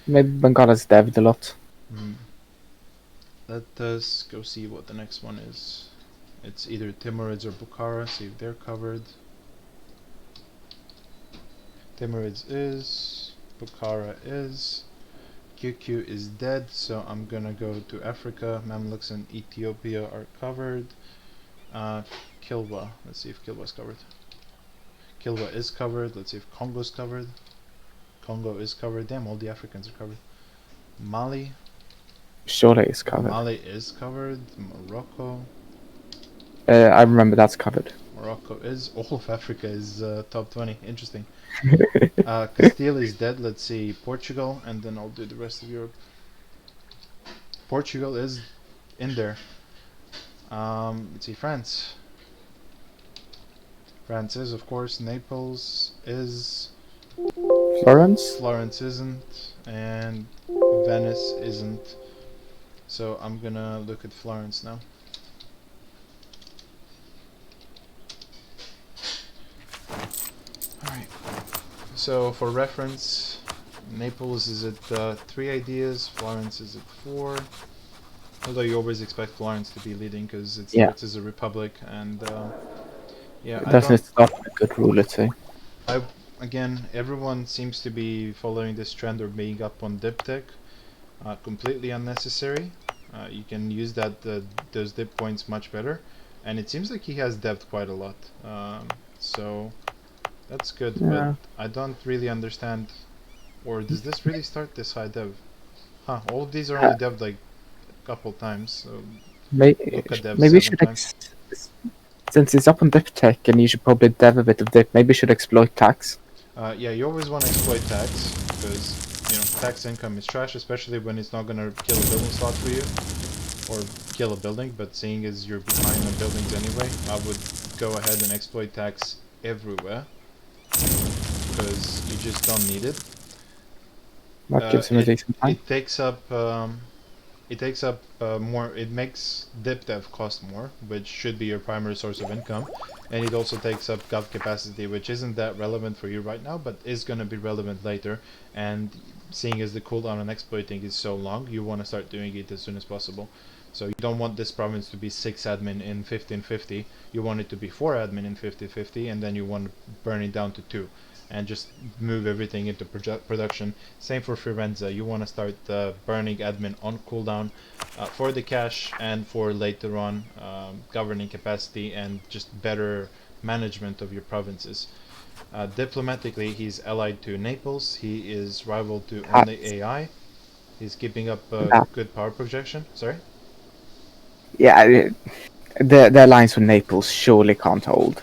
Maybe Bengala's devved a lot. Let us go see what the next one is. It's either Timurids or Bukhara, see if they're covered. Timurids is, Bukhara is, QQ is dead, so I'm gonna go to Africa. Mamluks and Ethiopia are covered. Kilwa, let's see if Kilwa's covered. Kilwa is covered, let's see if Congo's covered. Congo is covered, damn, all the Africans are covered. Mali, Surely it's covered. Mali is covered. Morocco, I remember that's covered. Morocco is, all of Africa is top 20, interesting. Castile is dead, let's see Portugal, and then I'll do the rest of Europe. Portugal is in there. Let's see France. France is, of course. Naples is. Florence? Florence isn't, and Venice isn't. So I'm gonna look at Florence now. Alright. So for reference, Naples is at 3 ideas, Florence is at 4. Although you always expect Florence to be leading because it starts as a republic, and yeah, It doesn't start with a good ruler too. Again, everyone seems to be following this trend of being up on dip tech. Completely unnecessary. You can use those dip points much better, and it seems like he has depth quite a lot. So that's good, but I don't really understand. Or does this really start this high dev? Huh? All of these are only dev like a couple times. So Maybe dev we 7 should, times. since it's up on dip tech, and you should probably dev a bit of dip. Maybe we should exploit tax. Yeah, you always want to exploit tax because tax income is trash, especially when it's not gonna kill a building slot for you or kill a building. But seeing as you're behind on buildings anyway, I would go ahead and exploit tax everywhere because you just don't need it. That gives him a decent time. It takes up more. It makes dip dev cost more, which should be your primary source of income, and it also takes up gov capacity, which isn't that relevant for you right now, but is going to be relevant later. And seeing as the cooldown on exploiting is so long, you want to start doing it as soon as possible. So you don't want this province to be 6 admin in 1550. You want it to be 4 admin in 1550, and then you want to burn it down to 2. And just move everything into production. Same for Firenze. You want to start burning admin on cooldown for the cash and for later on governing capacity and just better management of your provinces. Diplomatically, he's allied to Naples. He is rival to only AI. He's keeping up good power projection. Sorry? Yeah, the alliance with Naples surely can't hold.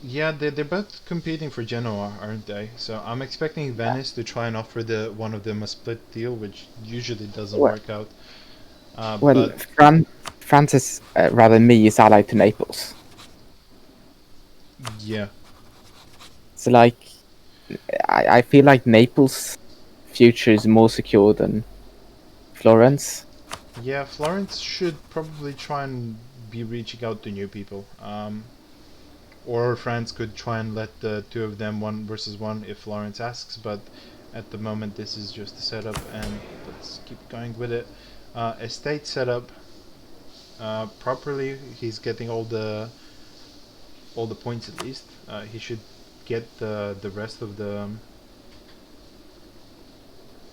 Yeah, they're both competing for Genoa, aren't they? So I'm expecting Venice to try and offer one of them a split deal, which usually doesn't work out. But France is, rather me, is allied to Naples. yeah. So like, I feel like Naples' future is more secure than Florence. Yeah, Florence should probably try and be reaching out to new people. Or France could try and let the two of them 1 versus 1 if Florence asks, but at the moment this is just a setup, and let's keep going with it. Estate setup properly. He's getting all the points at least. He should get the rest of the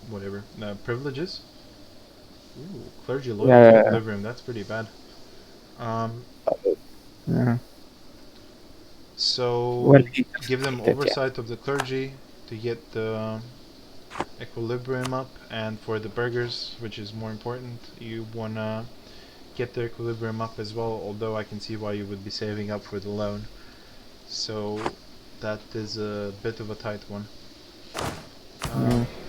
whatever privileges. Ooh, clergy loyal equilibrium. That's pretty bad. Yeah. So give them oversight of the clergy to get the equilibrium up, and for the burghers, which is more important, you wanna get their equilibrium up as well, although I can see why you would be saving up for the loan. So that is a bit of a tight one.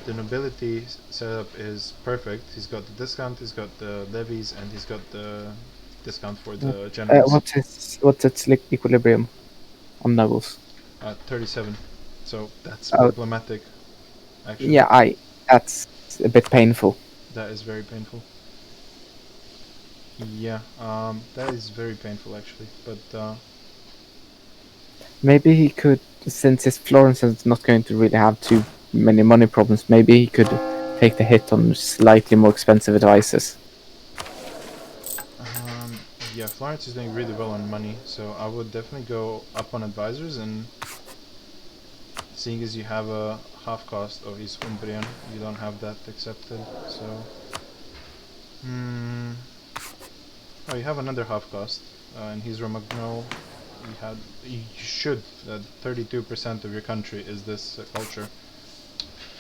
The nobility setup is perfect. He's got the discount, he's got the levies, and he's got the discount for the generals. What's its equilibrium on nobles? 37. So that's problematic. Actually. Yeah, that's a bit painful. That is very painful. Yeah, that is very painful actually. But Maybe he could, since his Florence is not going to really have too many money problems, maybe he could take the hit on slightly more expensive advisors. um, yeah, Florence is doing really well on money, so I would definitely go up on advisors. And seeing as you have a half cost, oh, he's Umbrian, you don't have that accepted, so. Hmm. Oh, you have another half cost, and he's Romagno. You should. 32% of your country is this culture,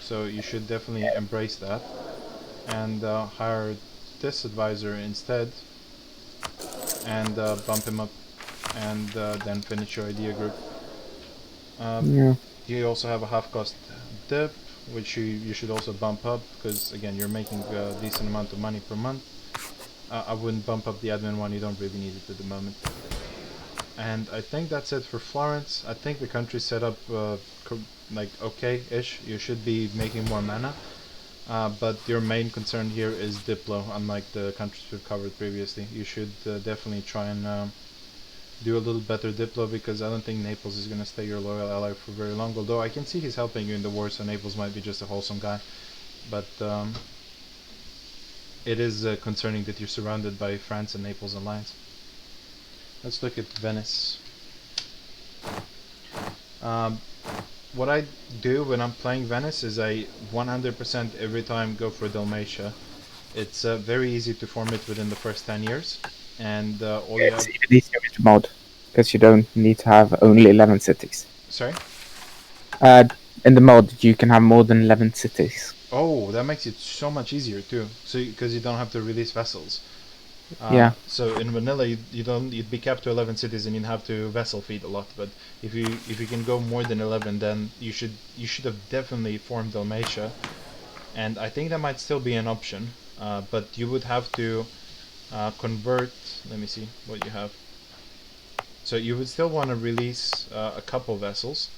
so you should definitely embrace that and hire this advisor instead, and bump him up, and then finish your idea group. Yeah. You also have a half cost dip, which you should also bump up, because again you're making a decent amount of money per month. I wouldn't bump up the admin one, you don't really need it at the moment. And I think that's it for Florence. I think the country's set up like okay-ish. You should be making more mana. But your main concern here is Diplo, unlike the countries we've covered previously. You should definitely try and do a little better Diplo, because I don't think Naples is going to stay your loyal ally for very long. Although I can see he's helping you in the war, so Naples might be just a wholesome guy. But it is concerning that you're surrounded by France and Naples alliance. Let's look at Venice. What I do when I'm playing Venice is I 100% every time go for Dalmatia. It's very easy to form it within the first 10 years, and all you It's have. even easier with the mod, because you don't need to have only 11 cities. Sorry? In the mod, you can have more than 11 cities. Oh, that makes it so much easier too. So because you don't have to release vessels. Yeah. So in vanilla, you'd be capped to 11 cities, and you'd have to vessel feed a lot. But if you can go more than 11, then you should have definitely formed Dalmatia, and I think that might still be an option. But you would have to convert. Let me see what you have. So you would still want to release a couple vessels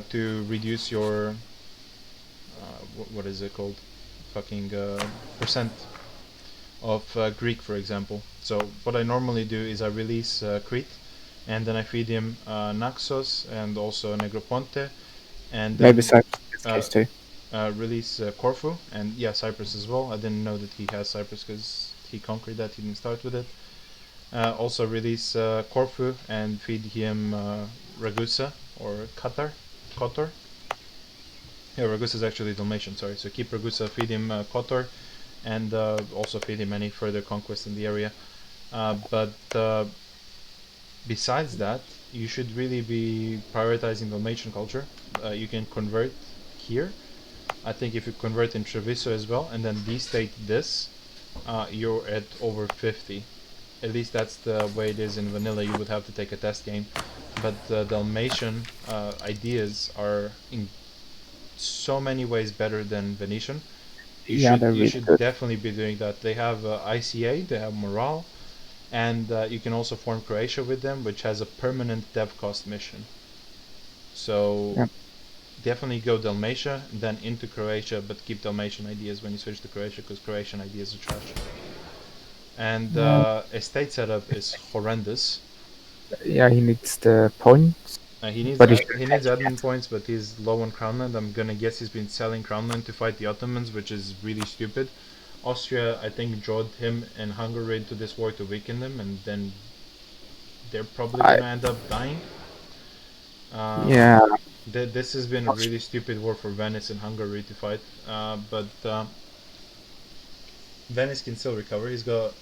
to reduce your what is it called? Fucking percent of Greek, for example. So what I normally do is I release Crete, and then I feed him Naxos and also Negroponte, and then Maybe Cyprus in this uh, case too. release Corfu, and yeah, Cyprus as well. I didn't know that he has Cyprus because he conquered that, he didn't start with it. Also release Corfu and feed him Ragusa or Kotor. Yeah, Ragusa is actually Dalmatian, sorry. So keep Ragusa, feed him Kotor, and also feed him any further conquest in the area. But besides that, you should really be prioritizing Dalmatian culture. You can convert here. I think if you convert in Treviso as well, and then destate this, you're at over 50. At least that's the way it is in vanilla. You would have to take a test game. But the Dalmatian ideas are in so many ways better than Venetian. Yeah, they're You really should good. definitely be doing that. They have ICA, they have morale, and you can also form Croatia with them, which has a permanent dev cost mission. So Yep. definitely go Dalmatia, then into Croatia, but keep Dalmatian ideas when you switch to Croatia, because Croatian ideas are trash. And estate setup is horrendous. Yeah, he needs the points. He needs But he needs admin points, but he's low on Crownland. I'm gonna guess he's been selling Crownland to fight the Ottomans, which is really stupid. Austria, I think, drawed him and Hungary into this war to weaken them, and then they're probably gonna end up dying. Yeah. This has been a really stupid war for Venice and Hungary to fight, but Venice can still recover. He's got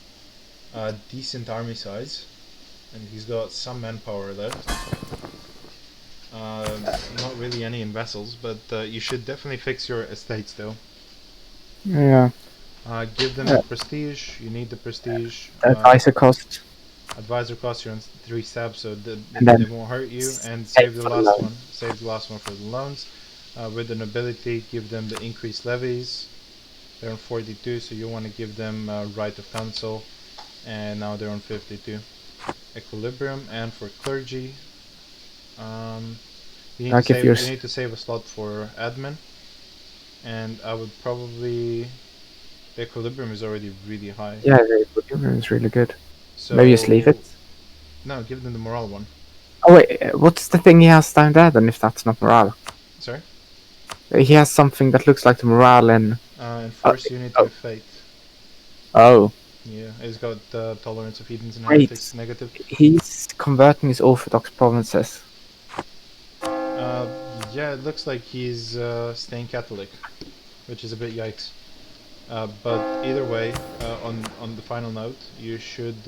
a decent army size, and he's got some manpower left. Not really any in vessels, but you should definitely fix your estates though. Yeah. Give them the prestige. You need the prestige. Advisor cost. Advisor costs you on 3 stabs, so And then they won't hurt you. And save save the for the last loan. one. Save the last one for the loans. With the nobility, give them the increased levies. They're on 42, so you want to give them right of council, and now they're on 52. Equilibrium, and for clergy, you Like if you're need to save a slot for admin, and I would probably The equilibrium is already really high. Yeah, the equilibrium is really good. So Maybe just leave it. No, give them the morale one. Oh wait, what's the thing he has down there then? If that's not morale, Sorry. he has something that looks like the morale and. Enforce unity oh. of fate. Oh, Yeah, he's got tolerance of heathens and Wait. heretics negative. he's converting his Orthodox provinces. Yeah, it looks like he's staying Catholic, which is a bit yikes. But either way, on the final note, you should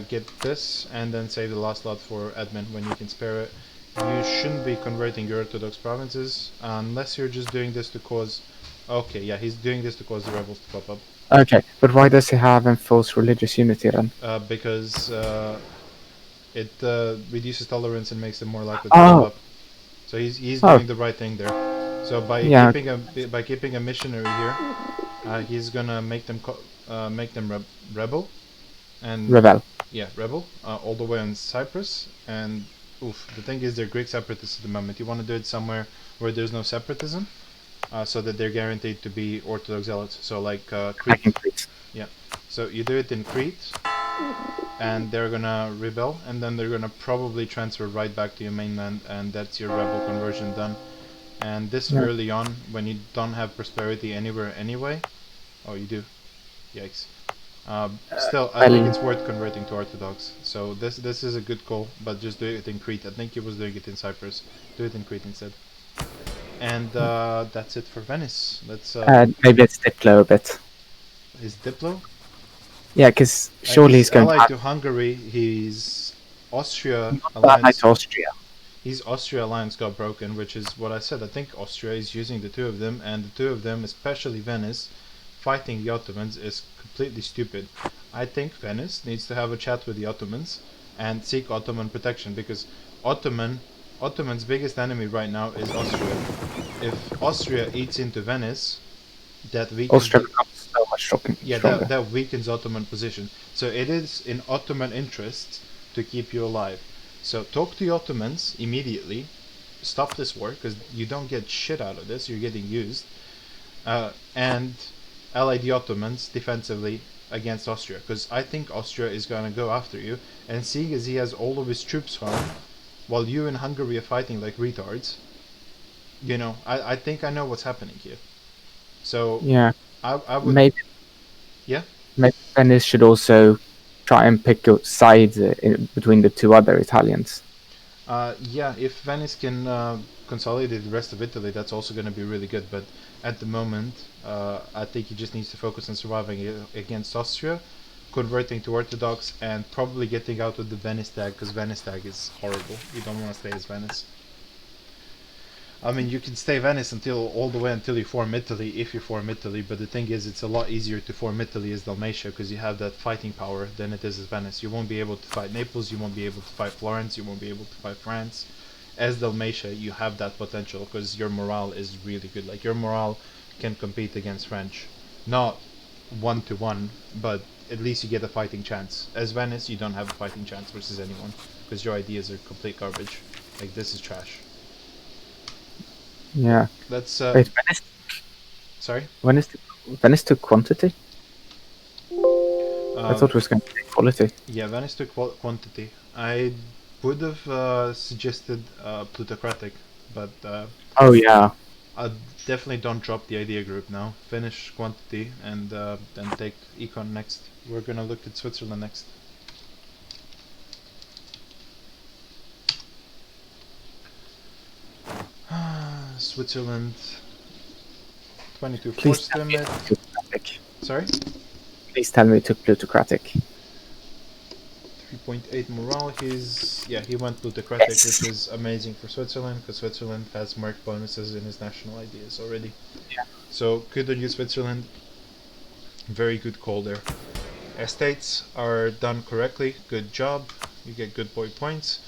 get this and then save the last lot for admin when you can spare it. You shouldn't be converting your Orthodox provinces unless you're just doing this to cause. Okay, yeah, he's doing this to cause the rebels to pop up. Okay, but why does he have enforced religious unity then? Because it reduces tolerance and makes them more likely to pop up. So he's doing the right thing there. So by keeping a missionary here, he's gonna make them rebel, and Rebel. yeah, rebel all the way on Cyprus. And the thing is, they're Greek separatists at the moment. You want to do it somewhere where there's no separatism, so that they're guaranteed to be Orthodox zealots. So like Crete. Yeah. So you do it in Crete, and they're gonna rebel, and then they're gonna probably transfer right back to your mainland, and that's your rebel conversion done. And this early on, when you don't have prosperity anywhere anyway. Oh, you do. Yikes. Still, I think it's worth converting to Orthodox. So this is a good call, but just do it in Crete. I think he was doing it in Cyprus. Do it in Crete instead. And that's it for Venice. Let's. Maybe let's Diplo a bit. Is Diplo? Yeah, because surely he's going allied to Hungary. He's Austria alliance. alliance. Austria. His Austria alliance got broken, which is what I said. I think Austria is using the two of them, and the two of them, especially Venice, fighting the Ottomans is completely stupid. I think Venice needs to have a chat with the Ottomans and seek Ottoman protection, because Ottoman's biggest enemy right now is Austria. If Austria eats into Venice, that weakens Austria becomes so much stronger. Yeah, that weakens Ottoman position. So it is in Ottoman interests to keep you alive. So talk to the Ottomans immediately. Stop this war, because you don't get shit out of this. You're getting used. And ally the Ottomans defensively against Austria, because I think Austria is going to go after you. And seeing as he has all of his troops home, while you in Hungary are fighting like retards, you know, I think I know what's happening here. So yeah, I would maybe. Yeah. Maybe Venice should also try and pick sides between the two other Italians. Yeah, if Venice can consolidate the rest of Italy, that's also going to be really good. But at the moment, I think he just needs to focus on surviving against Austria, converting to Orthodox, and probably getting out of the Venice tag, because Venice tag is horrible. You don't want to stay as Venice. I mean, you can stay Venice all the way until you form Italy, if you form Italy, but the thing is, it's a lot easier to form Italy as Dalmatia, because you have that fighting power than it is as Venice. You won't be able to fight Naples, you won't be able to fight Florence, you won't be able to fight France. As Dalmatia, you have that potential, because your morale is really good. Like, your morale can compete against French. Not 1-to-1, but at least you get a fighting chance. As Venice, you don't have a fighting chance versus anyone, because your ideas are complete garbage. Like, this is trash. Yeah. Let's Wait, Venice. Sorry. Venice took quantity. I thought it was going to take quality. Yeah, Venice took quantity. I would have suggested plutocratic, but oh yeah. I definitely don't drop the idea group now. Finish quantity and then take econ next. We're gonna look at Switzerland next. Switzerland, 22 force limit. Sorry? Please tell me it took plutocratic. 3.8 morale. He went plutocratic, which is amazing for Switzerland, because Switzerland has merc bonuses in his national ideas already. Yeah. So good on you, Switzerland. Very good call there. Estates are done correctly. Good job. You get good boy points.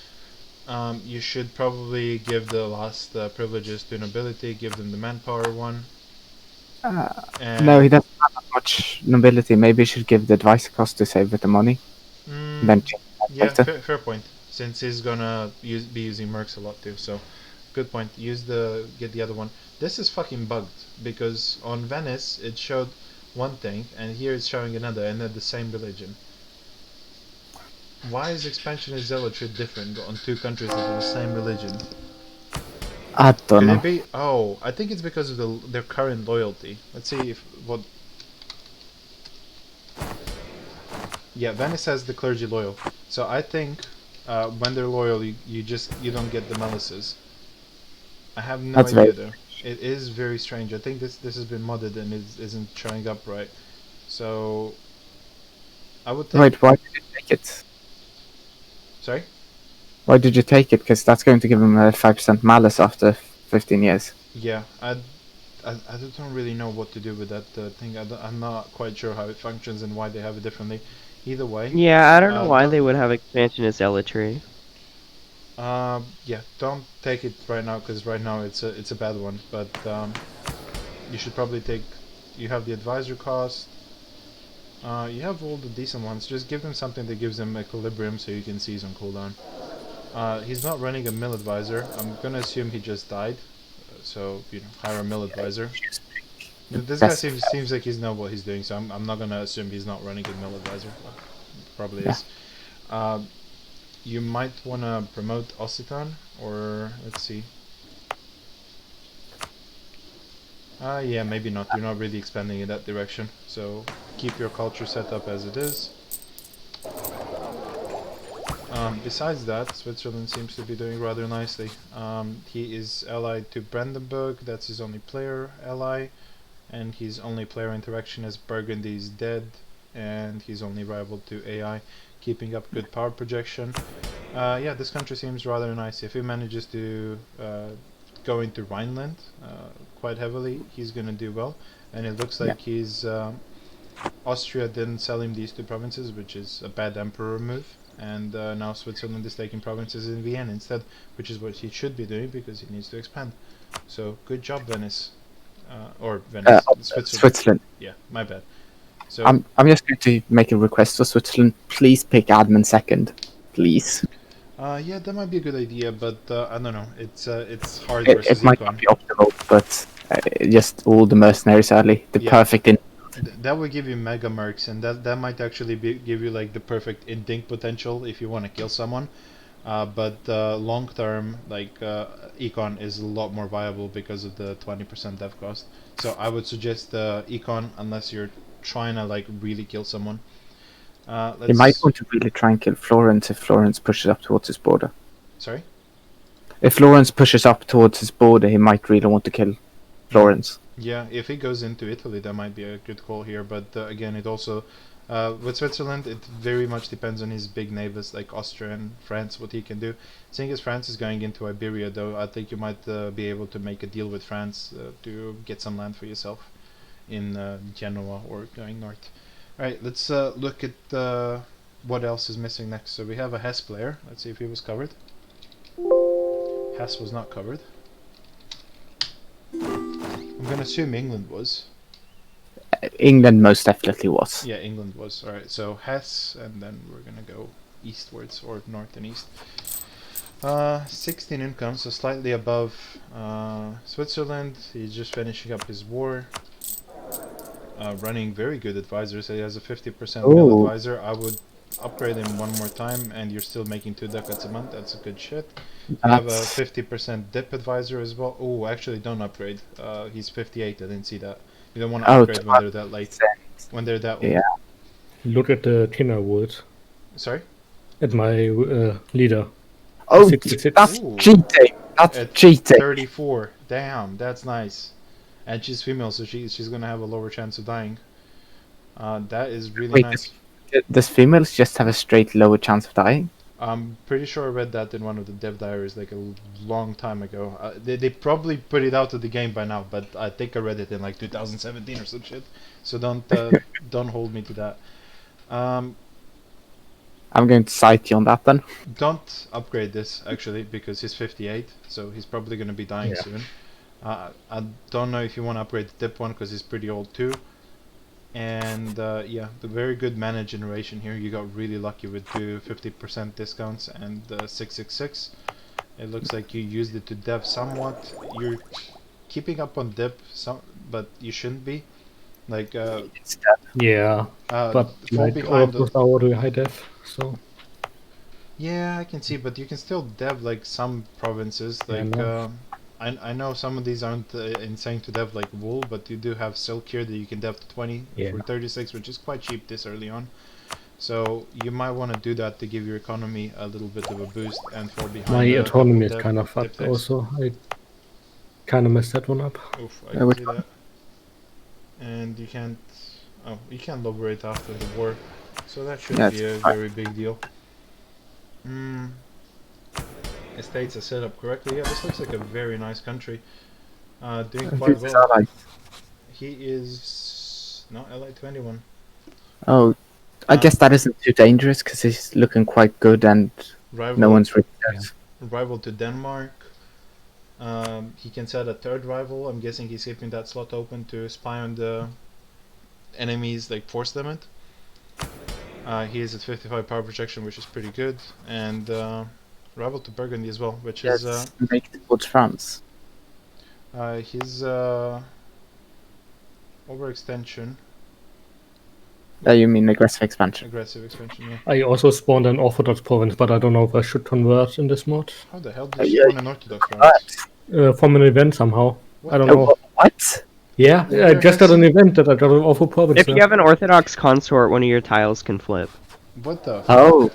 You should probably give the last privileges to nobility. Give them the manpower one. No, he doesn't have that much nobility. Maybe he should give the advisor cost to save with the money. Then yeah, fair point. Since he's gonna be using mercs a lot too. So good point. Get the other one. This is fucking bugged because on Venice it showed one thing and here it's showing another and they're the same religion. Why is expansionist zealotry different on two countries that are the same religion? I don't Could know. it be? Oh, I think it's because of their current loyalty. Let's see if what. Yeah, Venice has the clergy loyal. So I think when they're loyal, you don't get the malices. I have no That's idea very. though. It is very strange. I think this has been modded and it isn't showing up right. So I would take. Wait, why did you take it? Sorry. Why did you take it? Because that's going to give him a 5% malice after 15 years. Yeah, I don't really know what to do with that thing. I'm not quite sure how it functions and why they have it differently. Either way. Yeah, I don't know why don't- they would have expansionist zealotry. Yeah, don't take it right now because right now it's a bad one. But you should probably take. You have the advisor cost. You have all the decent ones. Just give him something that gives him equilibrium so you can seize on cooldown. He's not running a mill advisor. I'm gonna assume he just died. So hire a mill advisor. This guy seems like he knows what he's doing. So I'm not gonna assume he's not running a mill advisor. Probably is. You might want to promote Occitan, or let's see. Yeah, maybe not. You're not really expanding in that direction. So keep your culture set up as it is. Besides that, Switzerland seems to be doing rather nicely. He is allied to Brandenburg. That's his only player ally, and his only player interaction is Burgundy is dead, and he's only rival to AI, keeping up good power projection. Yeah, this country seems rather nice. If he manages to go into Rhineland quite heavily, he's gonna do well. And it looks like he's Austria didn't sell him these two provinces, which is a bad emperor move. And now Switzerland is taking provinces in Vienna instead, which is what he should be doing because he needs to expand. So good job, Venice, or Venice, Switzerland. Yeah, my bad. So I'm just going to make a request for Switzerland. Please pick admin second, please. yeah, that might be a good idea, but I don't know. It's hard It versus might Econ. not be optimal, but just all the mercenaries early. The Yeah. perfect in. That would give you mega mercs, and that might actually give you like the perfect indink potential if you want to kill someone. But long term, like Econ is a lot more viable because of the 20% dev cost. So I would suggest Econ unless you're trying to like really kill someone. He might want to really try and kill Florence if Florence pushes up towards his border. Sorry? If Florence pushes up towards his border, he might really want to kill Florence. Yeah, if he goes into Italy, that might be a good call here. But again, it also with Switzerland, it very much depends on his big neighbors like Austria and France, what he can do. Seeing as France is going into Iberia, though, I think you might be able to make a deal with France to get some land for yourself in Genoa or going north. Alright, let's look at what else is missing next. So we have a Hesse player. Let's see if he was covered. Hesse was not covered. I'm gonna assume England was. England most definitely was. Yeah, England was. Alright, so Hesse, and then we're gonna go eastwards, or north and east. 16 income, so slightly above Switzerland. He's just finishing up his war. Running very good advisors. He has a 50% mill advisor. I would upgrade him one more time, and you're still making 2 ducats a month. That's a good shit. You have a 50% dip advisor as well. Oh, actually, don't upgrade. He's 58. I didn't see that. You don't want to upgrade when they're that late. When they're that old. Yeah. Look at the Timmer wood. Sorry? At my leader. Oh, 66. that's Ooh. cheating. That's At cheating. 34. Damn, that's nice. And she's female, so she's gonna have a lower chance of dying. That is really Wait, nice. Does females just have a straight lower chance of dying? I'm pretty sure I read that in one of the dev diaries like a long time ago. They probably put it out of the game by now, but I think I read it in like 2017 or some shit. So don't hold me to that. I'm going to cite you on that then. Don't upgrade this actually because he's 58, so he's probably going to be dying soon. I don't know if you want to upgrade the dip one because he's pretty old too. And yeah, the very good mana generation here. You got really lucky with 50% discounts and 666. It looks like you used it to dev somewhat. You're keeping up on dip, but you shouldn't be. Like, Yeah, but fall like all behind. of those are already high def, so Yeah, I can see, but you can still dev like some provinces. yeah, Like, no. I know some of these aren't insane to dev like wool, but you do have silk here that you can dev to 20 Yeah. for 36, which is quite cheap this early on. So you might want to do that to give your economy a little bit of a boost and fall behind. My a couple autonomy is dev kind of fucked diptychs. also. I kind of messed that one up. Oof, I can see that. And you can't. Oh, you can lower it after the war, so that shouldn't be a very big deal. Estates are set up correctly. Yeah, this looks like a very nice country. Doing quite well. He is not LA21. Oh, I guess that isn't too dangerous because he's looking quite good and no one's really dead. Rival to Denmark. He can set a third rival. I'm guessing he's keeping that slot open to spy on the enemies like force limit. He is at 55 power projection, which is pretty good, and rival to Burgundy as well, which is make towards France. his overextension. You mean aggressive expansion? Aggressive expansion, yeah. I also spawned an Orthodox province, but I don't know if I should convert in this mod. How the hell did you spawn an Orthodox province? From an event somehow. What? I don't know. What? Yeah, I just got an event that I got an awful province. If you have an Orthodox consort, one of your tiles can flip. What the fuck? Oh.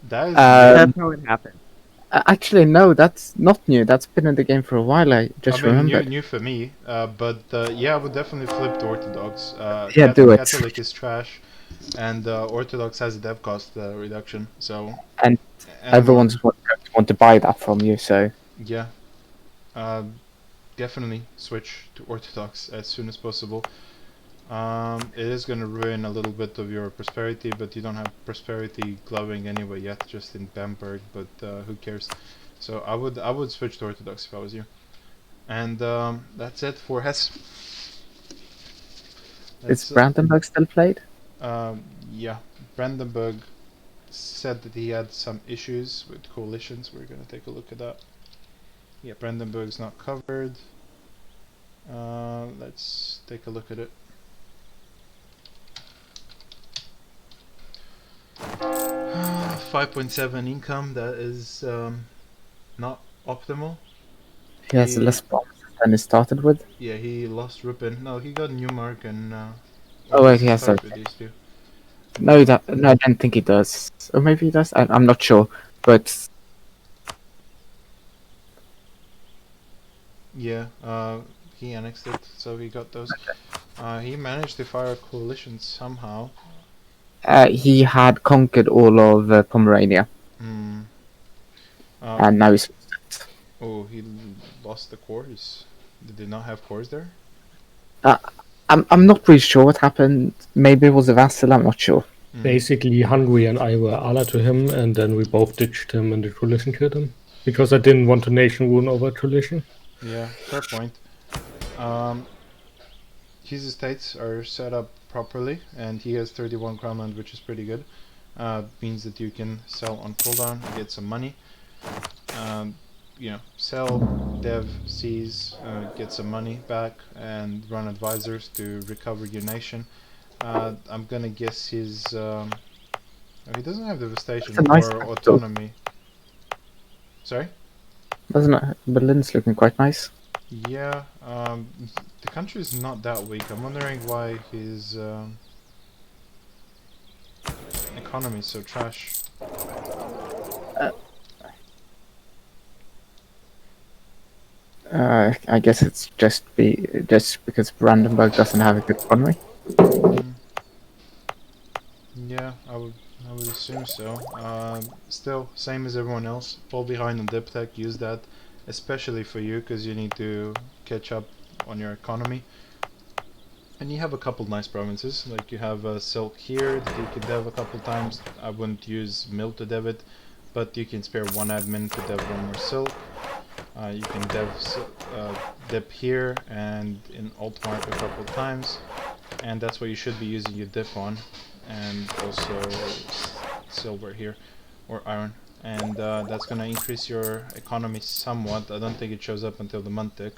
That is That's how it happened. Actually, no, that's not new. That's been in the game for a while. I just remembered. New for me, but yeah, I would definitely flip to Orthodox. Yeah, do it. Catholic is trash, and Orthodox has a dev cost reduction, so... And everyone's want to buy that from you, so... Yeah. Definitely switch to Orthodox as soon as possible. It is going to ruin a little bit of your prosperity, but you don't have prosperity gloving anyway yet, just in Bamberg, but who cares. So I would switch to Orthodox if I was you. And that's it for Hesse. Is Brandenburg still played? Yeah, Brandenburg said that he had some issues with coalitions. We're going to take a look at that. Yeah, Brandenburg's not covered. Let's take a look at it. 5.7 income, that is not optimal. He has less problems than he started with. Yeah, he lost Rupin. No, he got Newmark and... oh wait, he has that. No, I don't think he does. Or maybe he does, I'm not sure. But... yeah, he annexed it, so he got those. He managed to fire a coalition somehow. He had conquered all of Pomerania. And now he's... oh, he lost the cores? Did they not have cores there? I'm not really sure what happened. Maybe it was a vassal, I'm not sure. Basically, Hungary and I were allied to him, and then we both ditched him and the coalition killed him. Because I didn't want a nation rule over coalition. Yeah, fair point. His estates are set up properly, and he has 31 crown land, which is pretty good. Means that you can sell on cooldown, get some money. You know, sell, dev, seize, get some money back, and run advisors to recover your nation. I'm gonna guess his... oh, he doesn't have devastation or autonomy. Sorry? Doesn't it? Berlin's looking quite nice. Yeah, the country is not that weak. I'm wondering why his economy is so trash. I guess it's just because Brandenburg doesn't have a good economy. Yeah, I would assume so. Still, same as everyone else. Fall behind on Diptech. Use that, especially for you, because you need to catch up on your economy. And you have a couple nice provinces. Like you have Silk here that you can dev a couple times. I wouldn't use Mill to dev it, but you can spare one admin to dev one more Silk. You can dip here and in Altmark a couple times, and that's what you should be using your dip on, and also silver here, or iron. and that's gonna increase your economy somewhat. I don't think it shows up until the month tick,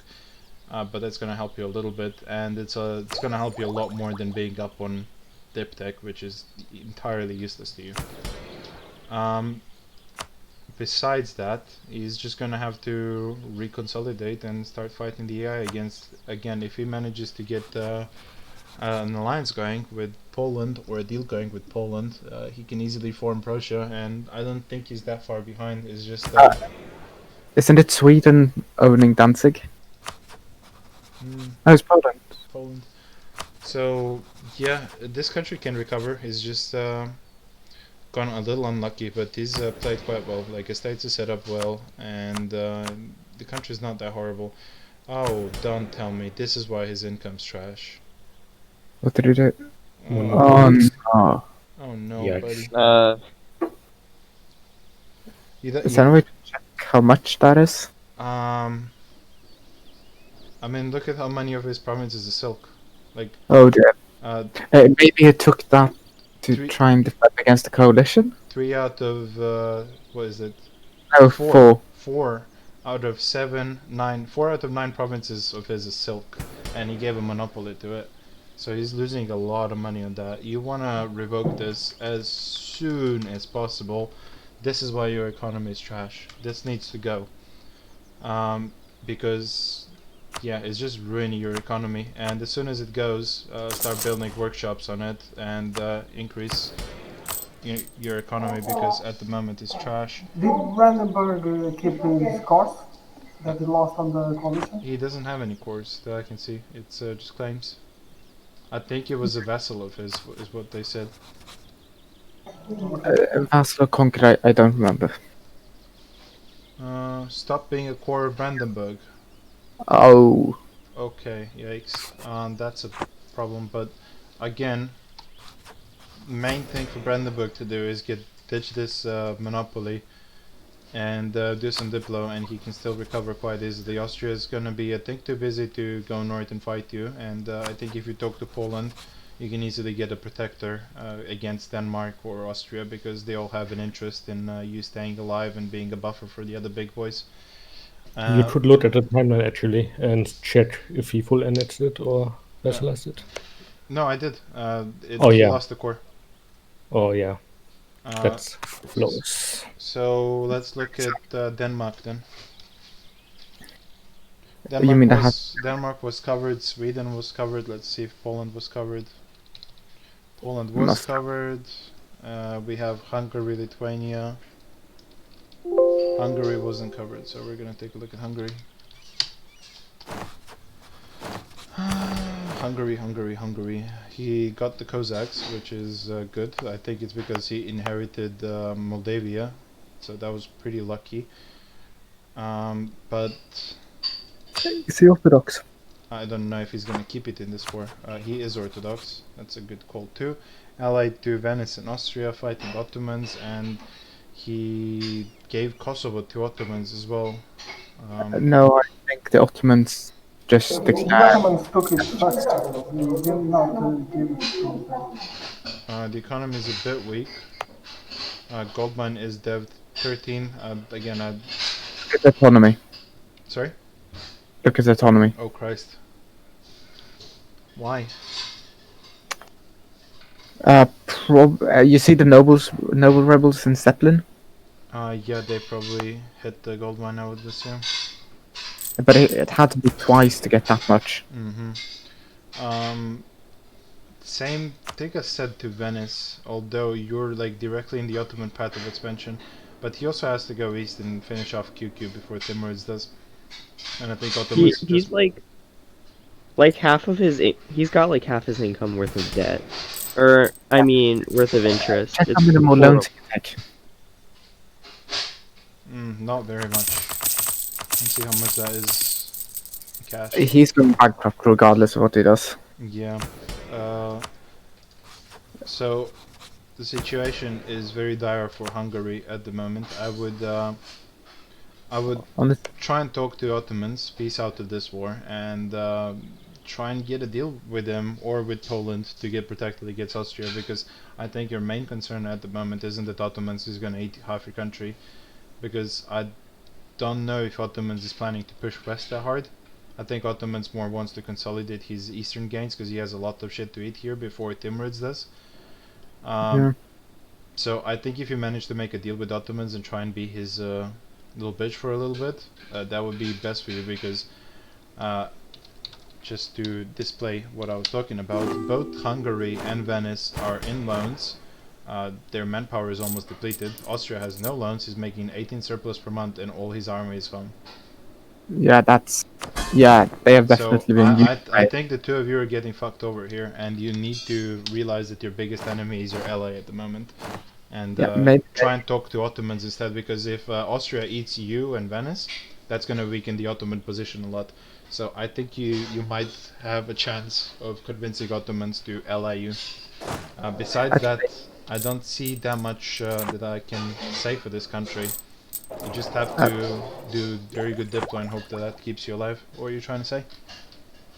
but that's gonna help you a little bit, and it's gonna help you a lot more than being up on diptech, which is entirely useless to you. Besides that, he's just gonna have to reconsolidate and start fighting the AI again. If he manages to get an alliance going with Poland, or a deal going with Poland, he can easily form Prussia, and I don't think he's that far behind. It's just Isn't it Sweden owning Danzig? Oh, it's Poland. Poland. So yeah, this country can recover. He's just gone a little unlucky, but he's played quite well. Like, his states are set up well, and the country's not that horrible. Oh, don't tell me this is why his income's trash. What did he do? Oh, Oh no. oh no, Yikes. buddy. Is there any way to check how much that is? I mean, look at how many of his provinces are silk. Like, Oh dear. Maybe he took that to Three- try and defend against the coalition? 3 out of what is it? No, Four. four. 4 out of 7, 9. 4 out of 9 provinces of his is silk, and he gave a monopoly to it. So he's losing a lot of money on that. You want to revoke this as soon as possible. This is why your economy is trash. This needs to go. Because, yeah, it's just ruining your economy. And as soon as it goes, start building workshops on it and increase your economy, because at the moment it's trash. Did Brandenburg keep his cars that he lost on the coalition? He doesn't have any cores that I can see. It's just claims. I think it was a vassal of his, is what they said. Vassal or Conquer, I don't remember. Stop being a core of Brandenburg. Oh. Okay, yikes. That's a problem, but again, main thing for Brandenburg to do is ditch this monopoly and do some diplo, and he can still recover quite easily. Austria is gonna be, I think, too busy to go north and fight you, and I think if you talk to Poland, you can easily get a protector against Denmark or Austria, because they all have an interest in you staying alive and being a buffer for the other big boys. You could look at the timeline actually and check if he full annexed it or vassalized it. No, I did. Oh, yeah. Lost the core. Oh yeah, Uh, that's close. So let's look at Denmark then. You mean Denmark was covered, Sweden was covered. Let's see if Poland was covered. Poland was Must- covered. We have Hungary, Lithuania. Hungary wasn't covered, so we're gonna take a look at Hungary. Hungary. He got the Cossacks, which is good. I think it's because he inherited Moldavia, so that was pretty lucky. But Is he Orthodox? I don't know if he's going to keep it in this war. He is Orthodox. That's a good call too. Allied to Venice and Austria, fighting Ottomans, and he gave Kosovo to Ottomans as well. No, I think the Ottomans just The declared. Ottomans took it first. He did not give it to them. The economy is a bit weak. Gold mine is dev 13. Again, Look at the autonomy. sorry? Look at the autonomy. Oh Christ. Why? You see the noble rebels in Zeppelin? Yeah, they probably hit the gold mine, I would assume. But it had to be twice to get that much. Same thing I said to Venice, although you're like directly in the Ottoman path of expansion, but he also has to go east and finish off QQ before Timurids does. And I think Ottomans He's like half of his. He's got like half his income worth of debt, or I mean, worth of interest. Check It's how many more horrible. loans he can take. not very much. Let's see how much that is in cash. He's going bankrupt regardless of what he does. Yeah. So the situation is very dire for Hungary at the moment. I would On the try and talk to Ottomans, peace out of this war, and try and get a deal with him or with Poland to get protected against Austria, because I think your main concern at the moment isn't that Ottomans is going to eat half your country, because I don't know if Ottomans is planning to push west that hard. I think Ottomans more wants to consolidate his eastern gains because he has a lot of shit to eat here before Timurids does. Yeah. So I think if you manage to make a deal with Ottomans and try and be his little bitch for a little bit, that would be best for you, because just to display what I was talking about, both Hungary and Venice are in loans. Their manpower is almost depleted. Austria has no loans, he's making 18 surplus per month and all his army is home. Yeah, they have definitely been used I think the two of you are getting fucked over here, and you need to realize that your biggest enemy is your ally at the moment. And maybe try and talk to Ottomans instead, because if Austria eats you and Venice, that's going to weaken the Ottoman position a lot. So I think you might have a chance of convincing Ottomans to ally you. Besides that, I don't see that much that I can say for this country. You just have to do very good diplo and hope that that keeps you alive. What are you trying to say?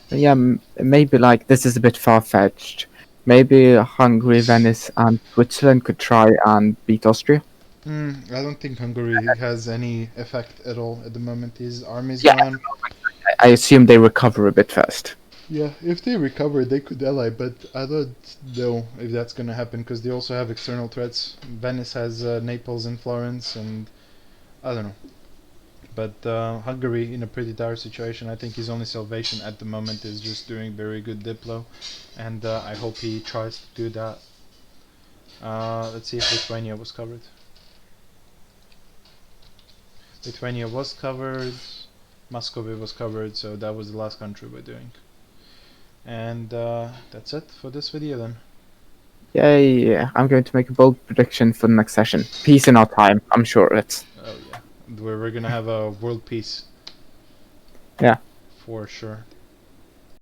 Yeah, maybe like this is a bit far-fetched. Maybe Hungary, Venice, and Switzerland could try and beat Austria. I don't think Hungary has any effect at all at the moment. His army's Yeah. gone. I assume they recover a bit first. Yeah, if they recover, they could ally, but I don't know if that's gonna happen because they also have external threats. Venice has Naples and Florence, and I don't know. But Hungary in a pretty dire situation. I think his only salvation at the moment is just doing very good diplo, and I hope he tries to do that. Let's see if Lithuania was covered. Lithuania was covered, Muscovy was covered, so that was the last country we're doing. And that's it for this video then. Yay, I'm going to make a bold prediction for the next session. Peace in our time, I'm sure of it. Oh yeah, we're gonna have a world peace. Yeah. For sure.